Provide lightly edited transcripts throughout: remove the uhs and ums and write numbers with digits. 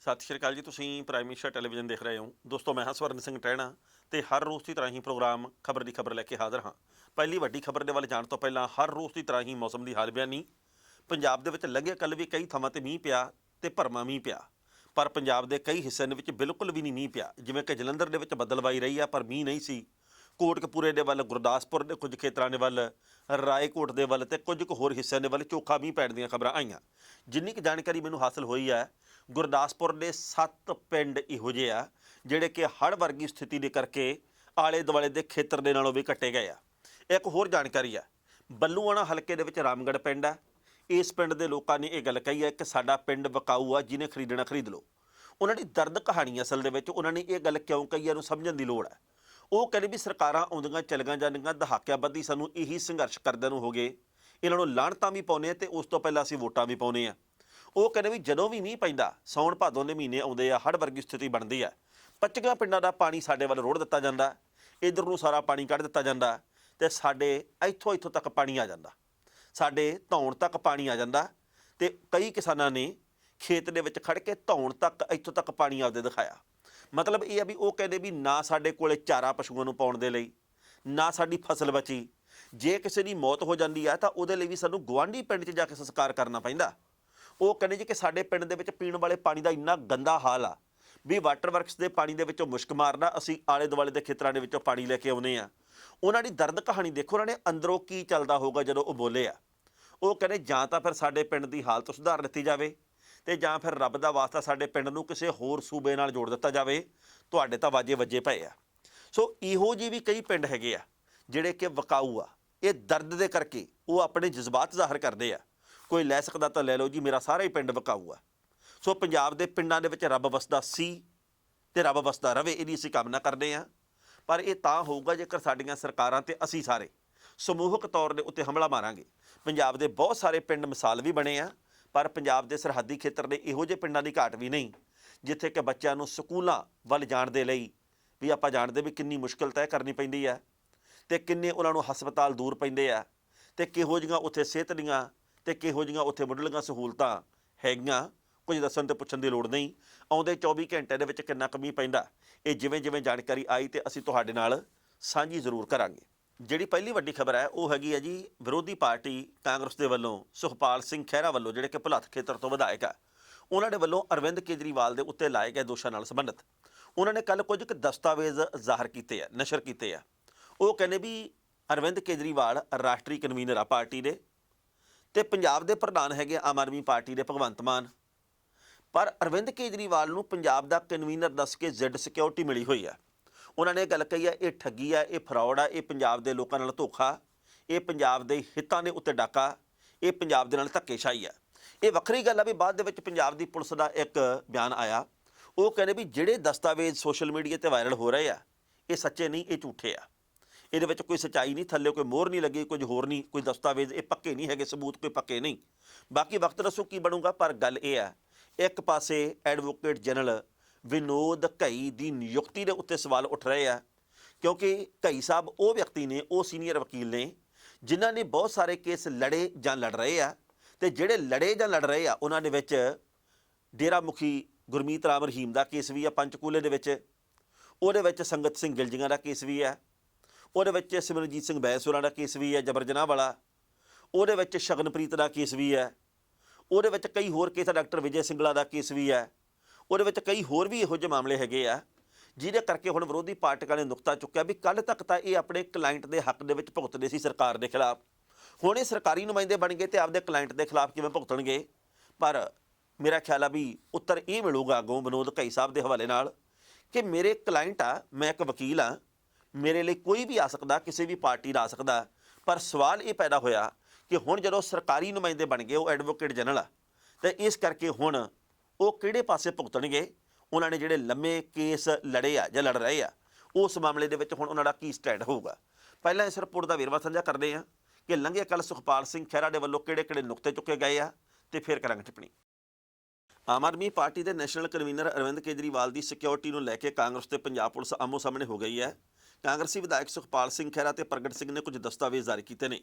ਸਤਿ ਸ਼੍ਰੀ ਅਕਾਲ ਜੀ। ਤੁਸੀਂ ਪ੍ਰਾਈਮ ਮਿਨਿਸਟਰ ਟੈਲੀਵਿਜ਼ਨ ਦੇਖ ਰਹੇ ਹੋ। ਦੋਸਤੋ, ਮੈਂ ਹਾਂ ਸਵਰਨ ਸਿੰਘ ਟਹਿਣਾ ਤੇ ਹਰ ਰੋਜ਼ ਦੀ ਤਰ੍ਹਾਂ ਹੀ ਪ੍ਰੋਗਰਾਮ ਖਬਰ ਦੀ ਖਬਰ ਲੈ ਕੇ ਹਾਜ਼ਰ ਹਾਂ। ਪਹਿਲੀ ਵੱਡੀ ਖਬਰ ਦੇ ਵੱਲ ਜਾਣ ਤੋਂ ਪਹਿਲਾਂ ਹਰ ਰੋਜ਼ ਦੀ ਤਰ੍ਹਾਂ ਹੀ ਮੌਸਮ ਦੀ ਹਾਲ ਬਿਆਨੀ। ਪੰਜਾਬ ਦੇ ਵਿੱਚ ਲੰਘੇ ਕੱਲ੍ਹ ਵੀ ਕਈ ਥਾਵਾਂ 'ਤੇ ਮੀਂਹ ਪਿਆ ਤੇ ਭਰਮਾ ਮੀਂਹ ਪਿਆ, ਪਰ ਪੰਜਾਬ ਦੇ ਕਈ ਹਿੱਸਿਆਂ ਦੇ ਵਿੱਚ ਬਿਲਕੁਲ ਵੀ ਨਹੀਂ ਮੀਂਹ ਪਿਆ। ਜਿਵੇਂ ਕਿ ਜਲੰਧਰ ਦੇ ਵਿੱਚ ਬੱਦਲਵਾਈ ਰਹੀ ਆ ਪਰ ਮੀਂਹ ਨਹੀਂ ਸੀ। ਕੋਟਕਪੂਰੇ ਦੇ ਵੱਲ, ਗੁਰਦਾਸਪੁਰ ਦੇ ਕੁਝ ਖੇਤਰਾਂ ਦੇ ਵੱਲ, ਰਾਏਕੋਟ ਦੇ ਵੱਲ ਤੇ ਕੁਝ ਕੁ ਹੋਰ ਹਿੱਸਿਆਂ ਦੇ ਵੱਲ ਚੋਖਾ ਮੀਂਹ ਪੈਣ ਦੀਆਂ ਖਬਰਾਂ ਆਈਆਂ। ਜਿੰਨੀ ਕੁ ਜਾਣਕਾਰੀ ਮੈਨੂੰ ਹਾਸਲ ਹੋਈ ਹੈ, ਗੁਰਦਾਸਪੁਰ ਦੇ 7 ਪਿੰਡ ਇਹੋ ਜਿਹੇ ਆ ਜਿਹੜੇ ਕਿ ਹੜ੍ਹ ਵਰਗੀ ਸਥਿਤੀ ਦੇ ਕਰਕੇ ਆਲੇ ਦੁਆਲੇ ਦੇ ਖੇਤਰ ਦੇ ਨਾਲੋਂ ਵੀ ਕੱਟੇ ਗਏ ਆ। ਇੱਕ ਹੋਰ ਜਾਣਕਾਰੀ ਆ, ਬੱਲੂਆਣਾ ਹਲਕੇ ਦੇ ਵਿੱਚ ਰਾਮਗੜ੍ਹ ਪਿੰਡ ਆ। ਇਸ ਪਿੰਡ ਦੇ ਲੋਕਾਂ ਨੇ ਇਹ ਗੱਲ ਕਹੀ ਹੈ ਕਿ ਸਾਡਾ ਪਿੰਡ ਵਿਕਾਊ ਆ, ਜਿਹਨੇ ਖਰੀਦਣਾ ਖਰੀਦ ਲਓ। ਉਹਨਾਂ ਦੀ ਦਰਦ ਕਹਾਣੀ ਅਸਲ ਦੇ ਵਿੱਚ ਉਹਨਾਂ ਨੇ ਇਹ ਗੱਲ ਕਿਉਂ ਕਹੀ ਹੈ, ਨੂੰ ਸਮਝਣ ਦੀ ਲੋੜ ਹੈ। ਉਹ ਕਹਿੰਦੇ ਵੀ ਸਰਕਾਰਾਂ ਆਉਂਦੀਆਂ ਚਲੀਆਂ ਜਾਂਦੀਆਂ, ਦਹਾਕਿਆਂ ਬੱਧੀ ਸਾਨੂੰ ਇਹੀ ਸੰਘਰਸ਼ ਕਰਦਿਆਂ ਨੂੰ ਹੋ ਗਏ। ਇਹਨਾਂ ਨੂੰ ਲਾਹਣਤਾਂ ਵੀ ਪਾਉਂਦੇ ਆ ਅਤੇ ਉਸ ਤੋਂ ਪਹਿਲਾਂ ਅਸੀਂ ਵੋਟਾਂ ਵੀ ਪਾਉਂਦੇ ਹਾਂ। ਉਹ ਕਹਿੰਦੇ ਵੀ ਜਦੋਂ ਵੀ ਮੀਂਹ ਪੈਂਦਾ, ਸਾਉਣ ਭਾਦੋਂ ਦੇ ਮਹੀਨੇ ਆਉਂਦੇ ਆ, ਹੜ੍ਹ ਵਰਗੀ ਸਥਿਤੀ ਬਣਦੀ ਆ। 25 ਪਿੰਡਾਂ ਦਾ ਪਾਣੀ ਸਾਡੇ ਵੱਲ ਰੋੜ ਦਿੱਤਾ ਜਾਂਦਾ, ਇੱਧਰ ਨੂੰ ਸਾਰਾ ਪਾਣੀ ਕੱਢ ਦਿੱਤਾ ਜਾਂਦਾ ਅਤੇ ਸਾਡੇ ਇੱਥੋਂ ਤੱਕ ਪਾਣੀ ਆ ਜਾਂਦਾ, ਸਾਡੇ ਧੌਣ ਤੱਕ ਪਾਣੀ ਆ ਜਾਂਦਾ। ਅਤੇ ਕਈ ਕਿਸਾਨਾਂ ਨੇ ਖੇਤ ਦੇ ਵਿੱਚ ਖੜ੍ਹ ਕੇ ਧੌਣ ਤੱਕ ਇੱਥੋਂ ਤੱਕ ਪਾਣੀ ਆਪਦੇ ਦਿਖਾਇਆ। ਮਤਲਬ ਇਹ ਆ ਵੀ ਉਹ ਕਹਿੰਦੇ ਵੀ ਨਾ ਸਾਡੇ ਕੋਲ ਚਾਰਾ ਪਸ਼ੂਆਂ ਨੂੰ ਪਾਉਣ ਦੇ ਲਈ, ਨਾ ਸਾਡੀ ਫਸਲ ਬਚੀ। ਜੇ ਕਿਸੇ ਦੀ ਮੌਤ ਹੋ ਜਾਂਦੀ ਆ ਤਾਂ ਉਹਦੇ ਲਈ ਵੀ ਸਾਨੂੰ ਗੁਆਂਢੀ ਪਿੰਡ 'ਚ ਜਾ ਕੇ ਸੰਸਕਾਰ ਕਰਨਾ ਪੈਂਦਾ। ਉਹ ਕਹਿੰਦੇ ਜੀ ਕਿ ਸਾਡੇ ਪਿੰਡ ਦੇ ਵਿੱਚ ਪੀਣ ਵਾਲੇ ਪਾਣੀ ਦਾ ਇੰਨਾ ਗੰਦਾ ਹਾਲ ਆ ਵੀ ਵਾਟਰ ਵਰਕਸ ਦੇ ਪਾਣੀ ਦੇ ਵਿੱਚੋਂ ਮੁਸ਼ਕ ਮਾਰਨਾ, ਅਸੀਂ ਆਲੇ ਦੁਆਲੇ ਦੇ ਖੇਤਰਾਂ ਦੇ ਵਿੱਚੋਂ ਪਾਣੀ ਲੈ ਕੇ ਆਉਂਦੇ ਹਾਂ। ਉਹਨਾਂ ਦੀ ਦਰਦ ਕਹਾਣੀ ਦੇਖੋ, ਉਹਨਾਂ ਨੇ ਅੰਦਰੋਂ ਕੀ ਚੱਲਦਾ ਹੋਊਗਾ ਜਦੋਂ ਉਹ ਬੋਲੇ ਆ। ਉਹ ਕਹਿੰਦੇ ਜਾਂ ਤਾਂ ਫਿਰ ਸਾਡੇ ਪਿੰਡ ਦੀ ਹਾਲਤ ਸੁਧਾਰ ਦਿੱਤੀ ਜਾਵੇ ਅਤੇ ਜਾਂ ਫਿਰ ਰੱਬ ਦਾ ਵਾਸਤਾ ਸਾਡੇ ਪਿੰਡ ਨੂੰ ਕਿਸੇ ਹੋਰ ਸੂਬੇ ਨਾਲ ਜੋੜ ਦਿੱਤਾ ਜਾਵੇ। ਤੁਹਾਡੇ ਤਾਂ ਵਾਜੇ ਵੱਜੇ ਪਏ ਆ। ਸੋ ਇਹੋ ਜਿਹੇ ਵੀ ਕਈ ਪਿੰਡ ਹੈਗੇ ਆ ਜਿਹੜੇ ਕਿ ਵਿਕਾਊ ਆ। ਇਹ ਦਰਦ ਦੇ ਕਰਕੇ ਉਹ ਆਪਣੇ ਜਜ਼ਬਾਤ ਜ਼ਾਹਰ ਕਰਦੇ ਆ। ਕੋਈ ਲੈ ਸਕਦਾ ਤਾਂ ਲੈ ਲਓ ਜੀ, ਮੇਰਾ ਸਾਰਾ ਹੀ ਪਿੰਡ ਵਿਕਾਊ ਆ। ਸੋ ਪੰਜਾਬ ਦੇ ਪਿੰਡਾਂ ਦੇ ਵਿੱਚ ਰੱਬ ਵਸਦਾ ਸੀ ਅਤੇ ਰੱਬ ਵਸਦਾ ਰਵੇ, ਇਹਦੀ ਅਸੀਂ ਕਾਮਨਾ ਕਰਦੇ ਹਾਂ। ਪਰ ਇਹ ਤਾਂ ਹੋਊਗਾ ਜੇਕਰ ਸਾਡੀਆਂ ਸਰਕਾਰਾਂ ਅਤੇ ਅਸੀਂ ਸਾਰੇ ਸਮੂਹਕ ਤੌਰ ਦੇ ਉੱਤੇ ਹਮਲਾ ਮਾਰਾਂਗੇ। ਪੰਜਾਬ ਦੇ ਬਹੁਤ ਸਾਰੇ ਪਿੰਡ ਮਿਸਾਲ ਵੀ ਬਣੇ ਆ, ਪਰ ਪੰਜਾਬ ਦੇ ਸਰਹੱਦੀ ਖੇਤਰ ਦੇ ਇਹੋ ਜਿਹੇ ਪਿੰਡਾਂ ਦੀ ਘਾਟ ਵੀ ਨਹੀਂ ਜਿੱਥੇ ਕਿ ਬੱਚਿਆਂ ਨੂੰ ਸਕੂਲਾਂ ਵੱਲ ਜਾਣ ਦੇ ਲਈ ਵੀ ਆਪਾਂ ਜਾਣਦੇ ਵੀ ਕਿੰਨੀ ਮੁਸ਼ਕਿਲ ਤੈਅ ਕਰਨੀ ਪੈਂਦੀ ਹੈ ਅਤੇ ਕਿੰਨੇ ਉਹਨਾਂ ਨੂੰ ਹਸਪਤਾਲ ਦੂਰ ਪੈਂਦੇ ਆ ਅਤੇ ਕਿਹੋ ਜਿਹੀਆਂ ਉੱਥੇ ਸਿਹਤ ਦੀਆਂ ਅਤੇ ਕਿਹੋ ਜਿਹੀਆਂ ਉੱਥੇ ਮੁੱਢਲੀਆਂ ਸਹੂਲਤਾਂ ਹੈਗੀਆਂ, ਕੁਝ ਦੱਸਣ ਅਤੇ ਪੁੱਛਣ ਦੀ ਲੋੜ ਨਹੀਂ। ਆਉਂਦੇ 24 ਘੰਟੇ ਦੇ ਵਿੱਚ ਕਿੰਨਾ ਕੁ ਮੀਂਹ ਪੈਂਦਾ, ਇਹ ਜਿਵੇਂ ਜਿਵੇਂ ਜਾਣਕਾਰੀ ਆਈ ਅਤੇ ਅਸੀਂ ਤੁਹਾਡੇ ਨਾਲ ਸਾਂਝੀ ਜ਼ਰੂਰ ਕਰਾਂਗੇ। ਜਿਹੜੀ ਪਹਿਲੀ ਵੱਡੀ ਖਬਰ ਹੈ ਉਹ ਹੈਗੀ ਹੈ ਜੀ, ਵਿਰੋਧੀ ਪਾਰਟੀ ਕਾਂਗਰਸ ਦੇ ਵੱਲੋਂ ਸੁਖਪਾਲ ਸਿੰਘ ਖਹਿਰਾ ਵੱਲੋਂ, ਜਿਹੜੇ ਕਿ ਭੁਲੱਥ ਖੇਤਰ ਤੋਂ ਵਿਧਾਇਕ ਆ, ਉਹਨਾਂ ਦੇ ਵੱਲੋਂ ਅਰਵਿੰਦ ਕੇਜਰੀਵਾਲ ਦੇ ਉੱਤੇ ਲਾਏ ਗਏ ਦੋਸ਼ਾਂ ਨਾਲ ਸੰਬੰਧਿਤ ਉਹਨਾਂ ਨੇ ਕੱਲ੍ਹ ਕੁਝ ਕੁ ਦਸਤਾਵੇਜ਼ ਜ਼ਾਹਰ ਕੀਤੇ ਆ, ਨਸ਼ਰ ਕੀਤੇ ਆ। ਉਹ ਕਹਿੰਦੇ ਵੀ ਅਰਵਿੰਦ ਕੇਜਰੀਵਾਲ ਰਾਸ਼ਟਰੀ ਕਨਵੀਨਰ ਆ ਪਾਰਟੀ ਦੇ ਅਤੇ ਪੰਜਾਬ ਦੇ ਪ੍ਰਧਾਨ ਹੈਗੇ ਆਮ ਆਦਮੀ ਪਾਰਟੀ ਦੇ ਭਗਵੰਤ ਮਾਨ। ਪਰ ਅਰਵਿੰਦ ਕੇਜਰੀਵਾਲ ਨੂੰ ਪੰਜਾਬ ਦਾ ਕਨਵੀਨਰ ਦੱਸ ਕੇ ਜ਼ੈਡ ਸਿਕਿਉਰਿਟੀ ਮਿਲੀ ਹੋਈ ਆ। ਉਹਨਾਂ ਨੇ ਇਹ ਗੱਲ ਕਹੀ ਆ, ਇਹ ਠੱਗੀ ਆ, ਇਹ ਫਰੌਡ ਆ, ਇਹ ਪੰਜਾਬ ਦੇ ਲੋਕਾਂ ਨਾਲ ਧੋਖਾ, ਇਹ ਪੰਜਾਬ ਦੇ ਹਿੱਤਾਂ ਦੇ ਉੱਤੇ ਡਾਕਾ, ਇਹ ਪੰਜਾਬ ਦੇ ਨਾਲ ਧੱਕੇਸ਼ਾਹੀ ਆ। ਇਹ ਵੱਖਰੀ ਗੱਲ ਆ ਵੀ ਬਾਅਦ ਦੇ ਵਿੱਚ ਪੰਜਾਬ ਦੀ ਪੁਲਿਸ ਦਾ ਇੱਕ ਬਿਆਨ ਆਇਆ। ਉਹ ਕਹਿੰਦੇ ਵੀ ਜਿਹੜੇ ਦਸਤਾਵੇਜ਼ ਸੋਸ਼ਲ ਮੀਡੀਆ 'ਤੇ ਵਾਇਰਲ ਹੋ ਰਹੇ ਆ, ਇਹ ਸੱਚੇ ਨਹੀਂ, ਇਹ ਝੂਠੇ ਆ। ਇਹਦੇ ਵਿੱਚ ਕੋਈ ਸੱਚਾਈ ਨਹੀਂ, ਥੱਲੇ ਕੋਈ ਮੋਹਰ ਨਹੀਂ ਲੱਗੀ, ਕੁਝ ਹੋਰ ਨਹੀਂ, ਕੋਈ ਦਸਤਾਵੇਜ਼ ਇਹ ਪੱਕੇ ਨਹੀਂ ਹੈਗੇ, ਸਬੂਤ ਕੋਈ ਪੱਕੇ ਨਹੀਂ। ਬਾਕੀ ਵਕਤ ਦੱਸੋ ਕੀ ਬਣੂਗਾ। ਪਰ ਗੱਲ ਇਹ ਆ, ਇੱਕ ਪਾਸੇ ਐਡਵੋਕੇਟ ਜਨਰਲ ਵਿਨੋਦ ਘਈ ਦੀ ਨਿਯੁਕਤੀ ਦੇ ਉੱਤੇ ਸਵਾਲ ਉੱਠ ਰਹੇ ਆ, ਕਿਉਂਕਿ ਘਈ ਸਾਹਿਬ ਉਹ ਵਿਅਕਤੀ ਨੇ, ਉਹ ਸੀਨੀਅਰ ਵਕੀਲ ਨੇ ਜਿਨ੍ਹਾਂ ਨੇ ਬਹੁਤ ਸਾਰੇ ਕੇਸ ਲੜੇ ਜਾਂ ਲੜ ਰਹੇ ਆ। ਅਤੇ ਜਿਹੜੇ ਲੜੇ ਜਾਂ ਲੜ ਰਹੇ ਆ ਉਹਨਾਂ ਦੇ ਵਿੱਚ ਡੇਰਾ ਮੁਖੀ ਗੁਰਮੀਤ ਰਾਮ ਰਹੀਮ ਦਾ ਕੇਸ ਵੀ ਆ ਪੰਚਕੂਲੇ ਦੇ ਵਿੱਚ, ਉਹਦੇ ਵਿੱਚ ਸੰਗਤ ਸਿੰਘ ਗਿਲਜੀਆਂ ਦਾ ਕੇਸ ਵੀ ਹੈ, ਉਹਦੇ ਵਿੱਚ ਸਿਮਰਨਜੀਤ ਸਿੰਘ ਬੈਂਸ ਹੋਰਾਂ ਦਾ ਕੇਸ ਵੀ ਹੈ ਜਬਰ ਜਨਾਹ ਵਾਲਾ, ਉਹਦੇ ਵਿੱਚ ਸ਼ਗਨਪ੍ਰੀਤ ਦਾ ਕੇਸ ਵੀ ਹੈ, ਉਹਦੇ ਵਿੱਚ ਕਈ ਹੋਰ ਕੇਸ, ਡਾਕਟਰ ਵਿਜੇ ਸਿੰਗਲਾ ਦਾ ਕੇਸ ਵੀ ਹੈ, ਉਹਦੇ ਵਿੱਚ ਕਈ ਹੋਰ ਵੀ ਇਹੋ ਜਿਹੇ ਮਾਮਲੇ ਹੈਗੇ ਆ ਜਿਹਦੇ ਕਰਕੇ ਹੁਣ ਵਿਰੋਧੀ ਪਾਰਟੀਆਂ ਨੇ ਨੁਕਤਾ ਚੁੱਕਿਆ ਵੀ ਕੱਲ੍ਹ ਤੱਕ ਤਾਂ ਇਹ ਆਪਣੇ ਕਲਾਇੰਟ ਦੇ ਹੱਕ ਦੇ ਵਿੱਚ ਭੁਗਤਦੇ ਸੀ ਸਰਕਾਰ ਦੇ ਖਿਲਾਫ, ਹੁਣ ਇਹ ਸਰਕਾਰੀ ਨੁਮਾਇੰਦੇ ਬਣ ਗਏ ਅਤੇ ਆਪਦੇ ਕਲਾਇੰਟ ਦੇ ਖਿਲਾਫ ਕਿਵੇਂ ਭੁਗਤਣਗੇ। ਪਰ ਮੇਰਾ ਖਿਆਲ ਆ ਵੀ ਉੱਤਰ ਇਹ ਮਿਲੂਗਾ ਅੱਗੋਂ ਵਿਨੋਦ ਘਈ ਸਾਹਿਬ ਦੇ ਹਵਾਲੇ ਨਾਲ ਕਿ ਮੇਰੇ ਕਲਾਇੰਟ ਆ, ਮੈਂ ਇੱਕ ਵਕੀਲ ਹਾਂ, ਮੇਰੇ ਲਈ ਕੋਈ ਵੀ ਆ ਸਕਦਾ, ਕਿਸੇ ਵੀ ਪਾਰਟੀ ਦਾ ਆ ਸਕਦਾ। ਪਰ ਸਵਾਲ ਇਹ ਪੈਦਾ ਹੋਇਆ ਕਿ ਹੁਣ ਜਦੋਂ ਸਰਕਾਰੀ ਨੁਮਾਇੰਦੇ ਬਣ ਗਏ, ਉਹ ਐਡਵੋਕੇਟ ਜਨਰਲ ਆ, ਅਤੇ ਇਸ ਕਰਕੇ ਹੁਣ ਉਹ ਕਿਹੜੇ ਪਾਸੇ ਭੁਗਤਣਗੇ। ਉਹਨਾਂ ਨੇ ਜਿਹੜੇ ਲੰਮੇ ਕੇਸ ਲੜੇ ਆ ਜਾਂ ਲੜ ਰਹੇ ਆ, ਉਸ ਮਾਮਲੇ ਦੇ ਵਿੱਚ ਹੁਣ ਉਹਨਾਂ ਦਾ ਕੀ ਸਟੈਂਡ ਹੋਊਗਾ। ਪਹਿਲਾਂ ਇਸ ਰਿਪੋਰਟ ਦਾ ਵੇਰਵਾ ਸਾਂਝਾ ਕਰਦੇ ਹਾਂ ਕਿ ਲੰਘੇ ਕੱਲ੍ਹ ਸੁਖਪਾਲ ਸਿੰਘ ਖਹਿਰਾ ਦੇ ਵੱਲੋਂ ਕਿਹੜੇ ਕਿਹੜੇ ਨੁਕਤੇ ਚੁੱਕੇ ਗਏ ਆ, ਅਤੇ ਫਿਰ ਕਰਾਂਗੇ ਟਿੱਪਣੀ। ਆਮ ਆਦਮੀ ਪਾਰਟੀ ਦੇ ਨੈਸ਼ਨਲ ਕਨਵੀਨਰ ਅਰਵਿੰਦ ਕੇਜਰੀਵਾਲ ਦੀ ਸਿਕਿਉਰਿਟੀ ਨੂੰ ਲੈ ਕੇ ਕਾਂਗਰਸ ਤੇ ਪੰਜਾਬ ਪੁਲਿਸ ਆਮੋ ਸਾਹਮਣੇ ਹੋ ਗਈ ਹੈ। ਕਾਂਗਰਸੀ ਵਿਧਾਇਕ ਸੁਖਪਾਲ ਸਿੰਘ ਖਹਿਰਾ ਅਤੇ ਪ੍ਰਗਟ ਸਿੰਘ ਨੇ ਕੁਝ ਦਸਤਾਵੇਜ਼ ਜਾਰੀ ਕੀਤੇ ਨੇ।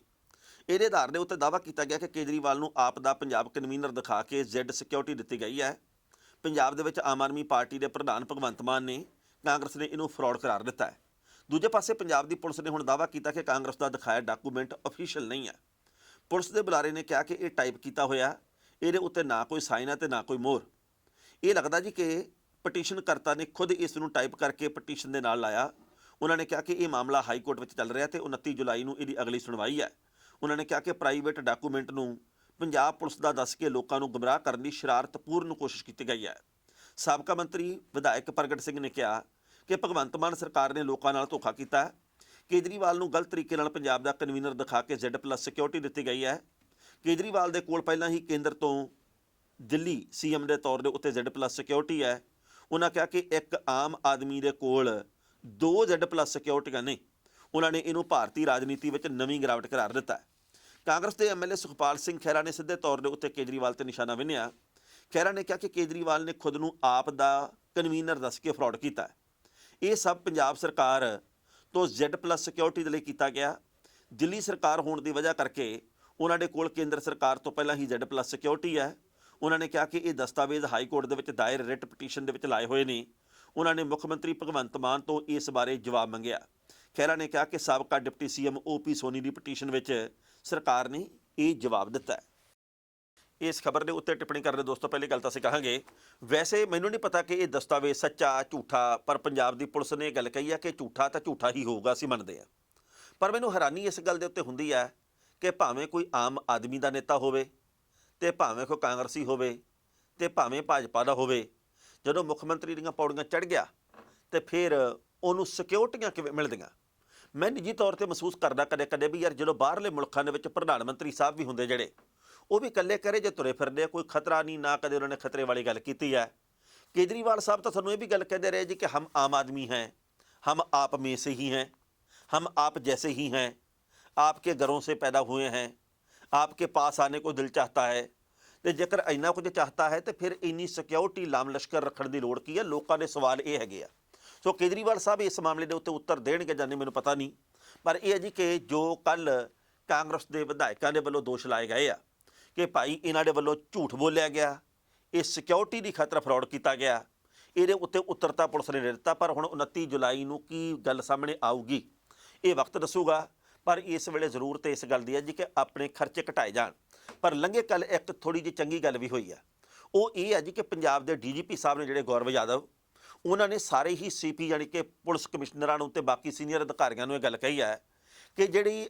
ਇਹਦੇ ਆਧਾਰ ਦੇ ਉੱਤੇ ਦਾਅਵਾ ਕੀਤਾ ਗਿਆ ਕਿ ਕੇਜਰੀਵਾਲ ਨੂੰ ਆਪ ਦਾ ਪੰਜਾਬ ਕਨਵੀਨਰ ਦਿਖਾ ਕੇ ਜ਼ੈਡ ਸਿਕਿਉਰਿਟੀ ਦਿੱਤੀ ਗਈ ਹੈ। ਪੰਜਾਬ ਦੇ ਵਿੱਚ ਆਮ ਆਦਮੀ ਪਾਰਟੀ ਦੇ ਪ੍ਰਧਾਨ ਭਗਵੰਤ ਮਾਨ ਨੇ ਕਾਂਗਰਸ ਨੇ ਇਹਨੂੰ ਫਰਾਡ ਕਰਾਰ ਦਿੱਤਾ ਹੈ। ਦੂਜੇ ਪਾਸੇ ਪੰਜਾਬ ਦੀ ਪੁਲਿਸ ਨੇ ਹੁਣ ਦਾਅਵਾ ਕੀਤਾ ਕਿ ਕਾਂਗਰਸ ਦਾ ਦਿਖਾਇਆ ਡਾਕੂਮੈਂਟ ਅਫੀਸ਼ੀਅਲ ਨਹੀਂ ਹੈ। ਪੁਲਿਸ ਦੇ ਬੁਲਾਰੇ ਨੇ ਕਿਹਾ ਕਿ ਇਹ ਟਾਈਪ ਕੀਤਾ ਹੋਇਆ, ਇਹਦੇ ਉੱਤੇ ਨਾ ਕੋਈ ਸਾਈਨ ਹੈ ਤੇ ਨਾ ਕੋਈ ਮੋਹਰ। ਇਹ ਲੱਗਦਾ ਜੀ ਕਿ ਪਟੀਸ਼ਨ ਕਰਤਾ ਨੇ ਖੁਦ ਇਸ ਨੂੰ ਟਾਈਪ ਕਰਕੇ ਪਟੀਸ਼ਨ ਦੇ ਨਾਲ ਲਾਇਆ। ਉਹਨਾਂ ਨੇ ਕਿਹਾ ਕਿ ਇਹ ਮਾਮਲਾ ਹਾਈ ਕੋਰਟ ਵਿੱਚ ਚੱਲ ਰਿਹਾ ਤੇ 29 ਜੁਲਾਈ ਨੂੰ ਇਹਦੀ ਅਗਲੀ ਸੁਣਵਾਈ ਹੈ। ਉਹਨਾਂ ਨੇ ਕਿਹਾ ਕਿ ਪ੍ਰਾਈਵੇਟ ਡਾਕੂਮੈਂਟ ਨੂੰ ਪੰਜਾਬ ਪੁਲਿਸ ਦਾ ਦੱਸ ਕੇ ਲੋਕਾਂ ਨੂੰ ਗੁੰਮਰਾਹ ਕਰਨ ਦੀ ਸ਼ਰਾਰਤਪੂਰਨ ਕੋਸ਼ਿਸ਼ ਕੀਤੀ ਗਈ ਹੈ। ਸਾਬਕਾ ਮੰਤਰੀ ਵਿਧਾਇਕ ਪ੍ਰਗਟ ਸਿੰਘ ਨੇ ਕਿਹਾ ਕਿ ਭਗਵੰਤ ਮਾਨ ਸਰਕਾਰ ਨੇ ਲੋਕਾਂ ਨਾਲ ਧੋਖਾ ਕੀਤਾ ਹੈ। ਕੇਜਰੀਵਾਲ ਨੂੰ ਗਲਤ ਤਰੀਕੇ ਨਾਲ ਪੰਜਾਬ ਦਾ ਕਨਵੀਨਰ ਦਿਖਾ ਕੇ Z+ ਸਿਕਿਉਰਿਟੀ ਦਿੱਤੀ ਗਈ ਹੈ। ਕੇਜਰੀਵਾਲ ਦੇ ਕੋਲ ਪਹਿਲਾਂ ਹੀ ਕੇਂਦਰ ਤੋਂ ਦਿੱਲੀ CM ਦੇ ਤੌਰ ਦੇ ਉੱਤੇ Z+ ਸਿਕਿਉਰਿਟੀ ਹੈ। ਉਹਨਾਂ ਕਿਹਾ ਕਿ ਇੱਕ ਆਮ ਆਦਮੀ ਦੇ ਕੋਲ 2 Z+ ਸਿਕਿਉਰਿਟੀਆਂ ਨੇ। ਉਹਨਾਂ ਨੇ ਇਹਨੂੰ ਭਾਰਤੀ ਰਾਜਨੀਤੀ ਵਿੱਚ ਨਵੀਂ ਗਿਰਾਵਟ ਕਰਾਰ ਦਿੱਤਾ। ਕਾਂਗਰਸ ਦੇ MLA ਸੁਖਪਾਲ ਸਿੰਘ ਖਹਿਰਾ ਨੇ ਸਿੱਧੇ ਤੌਰ ਦੇ ਉੱਤੇ ਕੇਜਰੀਵਾਲ ਤੇ ਨਿਸ਼ਾਨਾ ਵਿੰਨ੍ਹਿਆ। ਖਹਿਰਾ ਨੇ ਕਿਹਾ ਕਿ ਕੇਜਰੀਵਾਲ ਨੇ ਖੁਦ ਨੂੰ ਆਪ ਦਾ ਕਨਵੀਨਰ ਦੱਸ ਕੇ ਫਰਾਡ ਕੀਤਾ। ਇਹ ਸਭ ਪੰਜਾਬ ਸਰਕਾਰ ਤੋਂ Z+ ਸਿਕਿਉਰਿਟੀ ਦੇ ਲਈ ਕੀਤਾ ਗਿਆ। ਦਿੱਲੀ ਸਰਕਾਰ ਹੋਣ ਦੀ ਵਜ੍ਹਾ ਕਰਕੇ ਉਹਨਾਂ ਦੇ ਕੋਲ ਕੇਂਦਰ ਸਰਕਾਰ ਤੋਂ ਪਹਿਲਾਂ ਹੀ Z+ ਸਿਕਿਉਰਿਟੀ ਹੈ। ਉਹਨਾਂ ਨੇ ਕਿਹਾ ਕਿ ਇਹ ਦਸਤਾਵੇਜ਼ ਹਾਈ ਕੋਰਟ ਦੇ ਵਿੱਚ ਦਾਇਰ ਰਿਟ ਪਟੀਸ਼ਨ ਦੇ ਵਿੱਚ ਲਾਏ ਹੋਏ ਨੇ। ਉਹਨਾਂ ਨੇ ਮੁੱਖ ਮੰਤਰੀ ਭਗਵੰਤ ਮਾਨ ਤੋਂ ਇਸ ਬਾਰੇ ਜਵਾਬ ਮੰਗਿਆ। ਖਹਿਰਾ ਨੇ ਕਿਹਾ ਕਿ ਸਾਬਕਾ ਡਿਪਟੀ CM OP ਸੋਨੀ ਦੀ ਪਟੀਸ਼ਨ ਵਿੱਚ ਸਰਕਾਰ ਨੇ ਇਹ ਜਵਾਬ ਦਿੱਤਾ ਹੈ। ਇਸ ਖਬਰ ਦੇ ਉੱਤੇ ਟਿੱਪਣੀ ਕਰਨ ਦੇ ਦੋਸਤੋ ਪਹਿਲੀ ਗੱਲ ਤਾਂ ਅਸੀਂ ਕਹਾਂਗੇ, ਵੈਸੇ ਮੈਨੂੰ ਨਹੀਂ ਪਤਾ ਕਿ ਇਹ ਦਸਤਾਵੇਜ਼ ਸੱਚਾ ਝੂਠਾ, ਪਰ ਪੰਜਾਬ ਦੀ ਪੁਲਿਸ ਨੇ ਇਹ ਗੱਲ ਕਹੀ ਹੈ ਕਿ ਝੂਠਾ ਤਾਂ ਝੂਠਾ ਹੀ ਹੋਊਗਾ, ਅਸੀਂ ਮੰਨਦੇ ਹਾਂ। ਪਰ ਮੈਨੂੰ ਹੈਰਾਨੀ ਇਸ ਗੱਲ ਦੇ ਉੱਤੇ ਹੁੰਦੀ ਹੈ ਕਿ ਭਾਵੇਂ ਕੋਈ ਆਮ ਆਦਮੀ ਦਾ ਨੇਤਾ ਹੋਵੇ ਤੇ ਭਾਵੇਂ ਕੋਈ ਕਾਂਗਰਸੀ ਹੋਵੇ ਤੇ ਭਾਵੇਂ ਭਾਜਪਾ ਦਾ ਹੋਵੇ, ਜਦੋਂ ਮੁੱਖ ਮੰਤਰੀ ਦੀਆਂ ਪੌੜੀਆਂ ਚੜ੍ਹ ਗਿਆ ਤੇ ਫਿਰ ਉਹਨੂੰ ਸਿਕਿਉਰਿਟੀਆਂ ਕਿਵੇਂ ਮਿਲਦੀਆਂ। ਮੈਂ ਨਿੱਜੀ ਤੌਰ ਤੇ ਮਹਿਸੂਸ ਕਰਦਾ ਕਦੇ ਵੀ ਯਾਰ, ਜਦੋਂ ਬਾਹਰਲੇ ਮੁਲਕਾਂ ਦੇ ਵਿੱਚ ਪ੍ਰਧਾਨ ਮੰਤਰੀ ਸਾਹਿਬ ਵੀ ਹੁੰਦੇ ਜਿਹੜੇ, ਉਹ ਵੀ ਇਕੱਲੇ ਕਰੇ ਜੇ ਤੁਰੇ ਫਿਰਦੇ, ਕੋਈ ਖਤਰਾ ਨਹੀਂ, ਨਾ ਕਦੇ ਉਹਨਾਂ ਨੇ ਖਤਰੇ ਵਾਲੀ ਗੱਲ ਕੀਤੀ ਹੈ। ਕੇਜਰੀਵਾਲ ਸਾਹਿਬ ਤਾਂ ਸਾਨੂੰ ਇਹ ਵੀ ਗੱਲ ਕਹਿੰਦੇ ਰਹੇ ਜੀ ਕਿ ਹਮ ਆਮ ਆਦਮੀ हैं, हम आप में से ही हैं, हम आप जैसे ही हैं, आपके घरों से पैदा हुए हैं, आपके पास आने को दिल चाहता है। ਤੇ ਜੇਕਰ ਇੰਨਾ ਕੁਝ ਚਾਹਤਾ ਹੈ ਤੇ ਫਿਰ ਇੰਨੀ ਸਿਕਿਉਰਿਟੀ ਲਾਮ ਲਸ਼ਕਰ ਰੱਖਣ ਦੀ ਲੋੜ ਕੀ ਹੈ? ਲੋਕਾਂ ਦੇ ਸਵਾਲ ਇਹ ਹੈਗੇ ਆ। ਸੋ ਕੇਜਰੀਵਾਲ ਸਾਹਿਬ ਇਸ ਮਾਮਲੇ ਦੇ ਉੱਤੇ ਉੱਤਰ ਦੇਣਗੇ ਜਾਂ ਨਹੀਂ ਮੈਨੂੰ ਪਤਾ ਨਹੀਂ, ਪਰ ਇਹ ਹੈ ਜੀ ਕਿ ਜੋ ਕੱਲ੍ਹ ਕਾਂਗਰਸ ਦੇ ਵਿਧਾਇਕਾਂ ਦੇ ਵੱਲੋਂ ਦੋਸ਼ ਲਾਏ ਗਏ ਆ ਕਿ ਭਾਈ ਇਹਨਾਂ ਦੇ ਵੱਲੋਂ ਝੂਠ ਬੋਲਿਆ ਗਿਆ, ਇਹ ਸਿਕਿਉਰਿਟੀ ਦੀ ਖਾਤਰ ਫਰਾਡ ਕੀਤਾ ਗਿਆ, ਇਹਦੇ ਉੱਤੇ ਉੱਤਰ ਤਾਂ ਪੁਲਿਸ ਨੇ ਦੇ ਦਿੱਤਾ। ਪਰ ਹੁਣ 29 ਜੁਲਾਈ ਨੂੰ ਕੀ ਗੱਲ ਸਾਹਮਣੇ ਆਊਗੀ ਇਹ ਵਕਤ ਦੱਸੂਗਾ। ਪਰ ਇਸ ਵੇਲੇ ਜ਼ਰੂਰਤ ਇਸ ਗੱਲ ਦੀ ਹੈ ਜੀ ਕਿ ਆਪਣੇ ਖਰਚੇ ਘਟਾਏ ਜਾਣ। ਪਰ ਲੰਘੇ ਕੱਲ ਇੱਕ ਥੋੜ੍ਹੀ ਜਿਹੀ ਚੰਗੀ ਗੱਲ ਵੀ ਹੋਈ ਹੈ, ਉਹ ਇਹ ਹੈ ਜੀ ਕਿ ਪੰਜਾਬ ਦੇ DGP ਸਾਹਿਬ ਨੇ ਜਿਹੜੇ ਗੌਰਵ ਯਾਦਵ, ਉਹਨਾਂ ਨੇ ਸਾਰੇ ਹੀ CP ਯਾਨੀ ਕਿ ਪੁਲਿਸ ਕਮਿਸ਼ਨਰਾਂ ਨੂੰ ਤੇ ਬਾਕੀ ਸੀਨੀਅਰ ਅਧਿਕਾਰੀਆਂ ਨੂੰ ਇਹ ਗੱਲ ਕਹੀ ਹੈ ਕਿ ਜਿਹੜੀ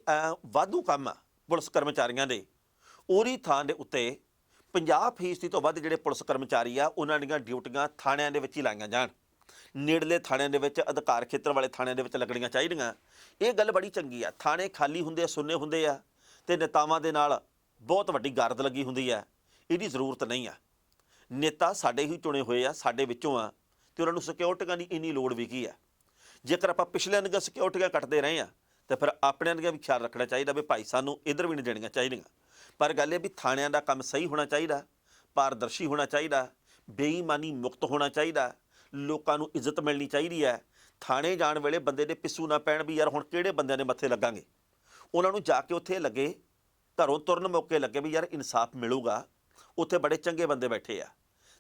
ਵਾਧੂ ਕੰਮ ਆ ਪੁਲਿਸ ਕਰਮਚਾਰੀਆਂ ਦੇ, ਉਹਦੀ ਥਾਂ ਦੇ ਉੱਤੇ 50% ਤੋਂ ਵੱਧ ਜਿਹੜੇ ਪੁਲਿਸ ਕਰਮਚਾਰੀ ਆ ਉਹਨਾਂ ਦੀਆਂ ਡਿਊਟੀਆਂ ਥਾਣਿਆਂ ਦੇ ਵਿੱਚ ਹੀ ਲਾਈਆਂ ਜਾਣ। ਨੇੜਲੇ ਥਾਣਿਆਂ ਦੇ ਵਿੱਚ, ਅਧਿਕਾਰ ਖੇਤਰ ਵਾਲੇ ਥਾਣਿਆਂ ਦੇ ਵਿੱਚ ਲੱਗਣੀਆਂ ਚਾਹੀਦੀਆਂ। ਇਹ ਗੱਲ ਬੜੀ ਚੰਗੀ ਆ। ਥਾਣੇ ਖਾਲੀ ਹੁੰਦੇ ਆ, ਸੁੰਨੇ ਹੁੰਦੇ ਆ ਤੇ ਨੇਤਾਵਾਂ ਦੇ ਨਾਲ ਬਹੁਤ ਵੱਡੀ ਗਾਰਦ ਲੱਗੀ ਹੁੰਦੀ ਹੈ। ਇਹਦੀ ਜ਼ਰੂਰਤ ਨਹੀਂ ਆ। ਨੇਤਾ ਸਾਡੇ ਹੀ ਚੁਣੇ ਹੋਏ ਆ, ਸਾਡੇ ਵਿੱਚੋਂ ਆ, ਤੇ ਉਹਨਾਂ ਨੂੰ ਸਿਕਿਉਰਿਟੀਆਂ ਦੀ ਇੰਨੀ ਲੋੜ ਵੀ ਕੀ ਆ। ਜੇਕਰ ਆਪਾਂ ਪਿਛਲਿਆਂ ਦੀਆਂ ਸਿਕਿਉਰਿਟੀਆਂ ਕੱਟਦੇ ਰਹੇ ਆ ਤਾਂ ਫਿਰ ਆਪਣਿਆਂ ਦੀਆਂ ਵੀ ਖਿਆਲ ਰੱਖਣਾ ਚਾਹੀਦਾ ਵੀ ਭਾਈ ਸਾਨੂੰ ਇੱਧਰ ਵੀ ਨਹੀਂ ਦੇਣੀਆਂ ਚਾਹੀਦੀਆਂ। ਪਰ ਗੱਲ ਇਹ ਵੀ ਥਾਣਿਆਂ ਦਾ ਕੰਮ ਸਹੀ ਹੋਣਾ ਚਾਹੀਦਾ, ਪਾਰਦਰਸ਼ੀ ਹੋਣਾ ਚਾਹੀਦਾ, ਬੇਈਮਾਨੀ ਮੁਕਤ ਹੋਣਾ ਚਾਹੀਦਾ, ਲੋਕਾਂ ਨੂੰ ਇੱਜ਼ਤ ਮਿਲਣੀ ਚਾਹੀਦੀ ਹੈ। ਥਾਣੇ ਜਾਣ ਵੇਲੇ ਬੰਦੇ ਦੇ ਪਿੱਸੂ ਨਾ ਪੈਣ ਵੀ ਯਾਰ ਹੁਣ ਕਿਹੜੇ ਬੰਦਿਆਂ ਦੇ ਮੱਥੇ ਲੱਗਾਂਗੇ। ਉਹਨਾਂ ਨੂੰ ਜਾ ਕੇ ਉੱਥੇ ਲੱਗੇ, ਘਰੋਂ ਤੁਰਨ ਮੌਕੇ ਲੱਗੇ ਵੀ ਯਾਰ ਇਨਸਾਫ ਮਿਲੂਗਾ, ਉੱਥੇ ਬੜੇ ਚੰਗੇ ਬੰਦੇ ਬੈਠੇ ਆ।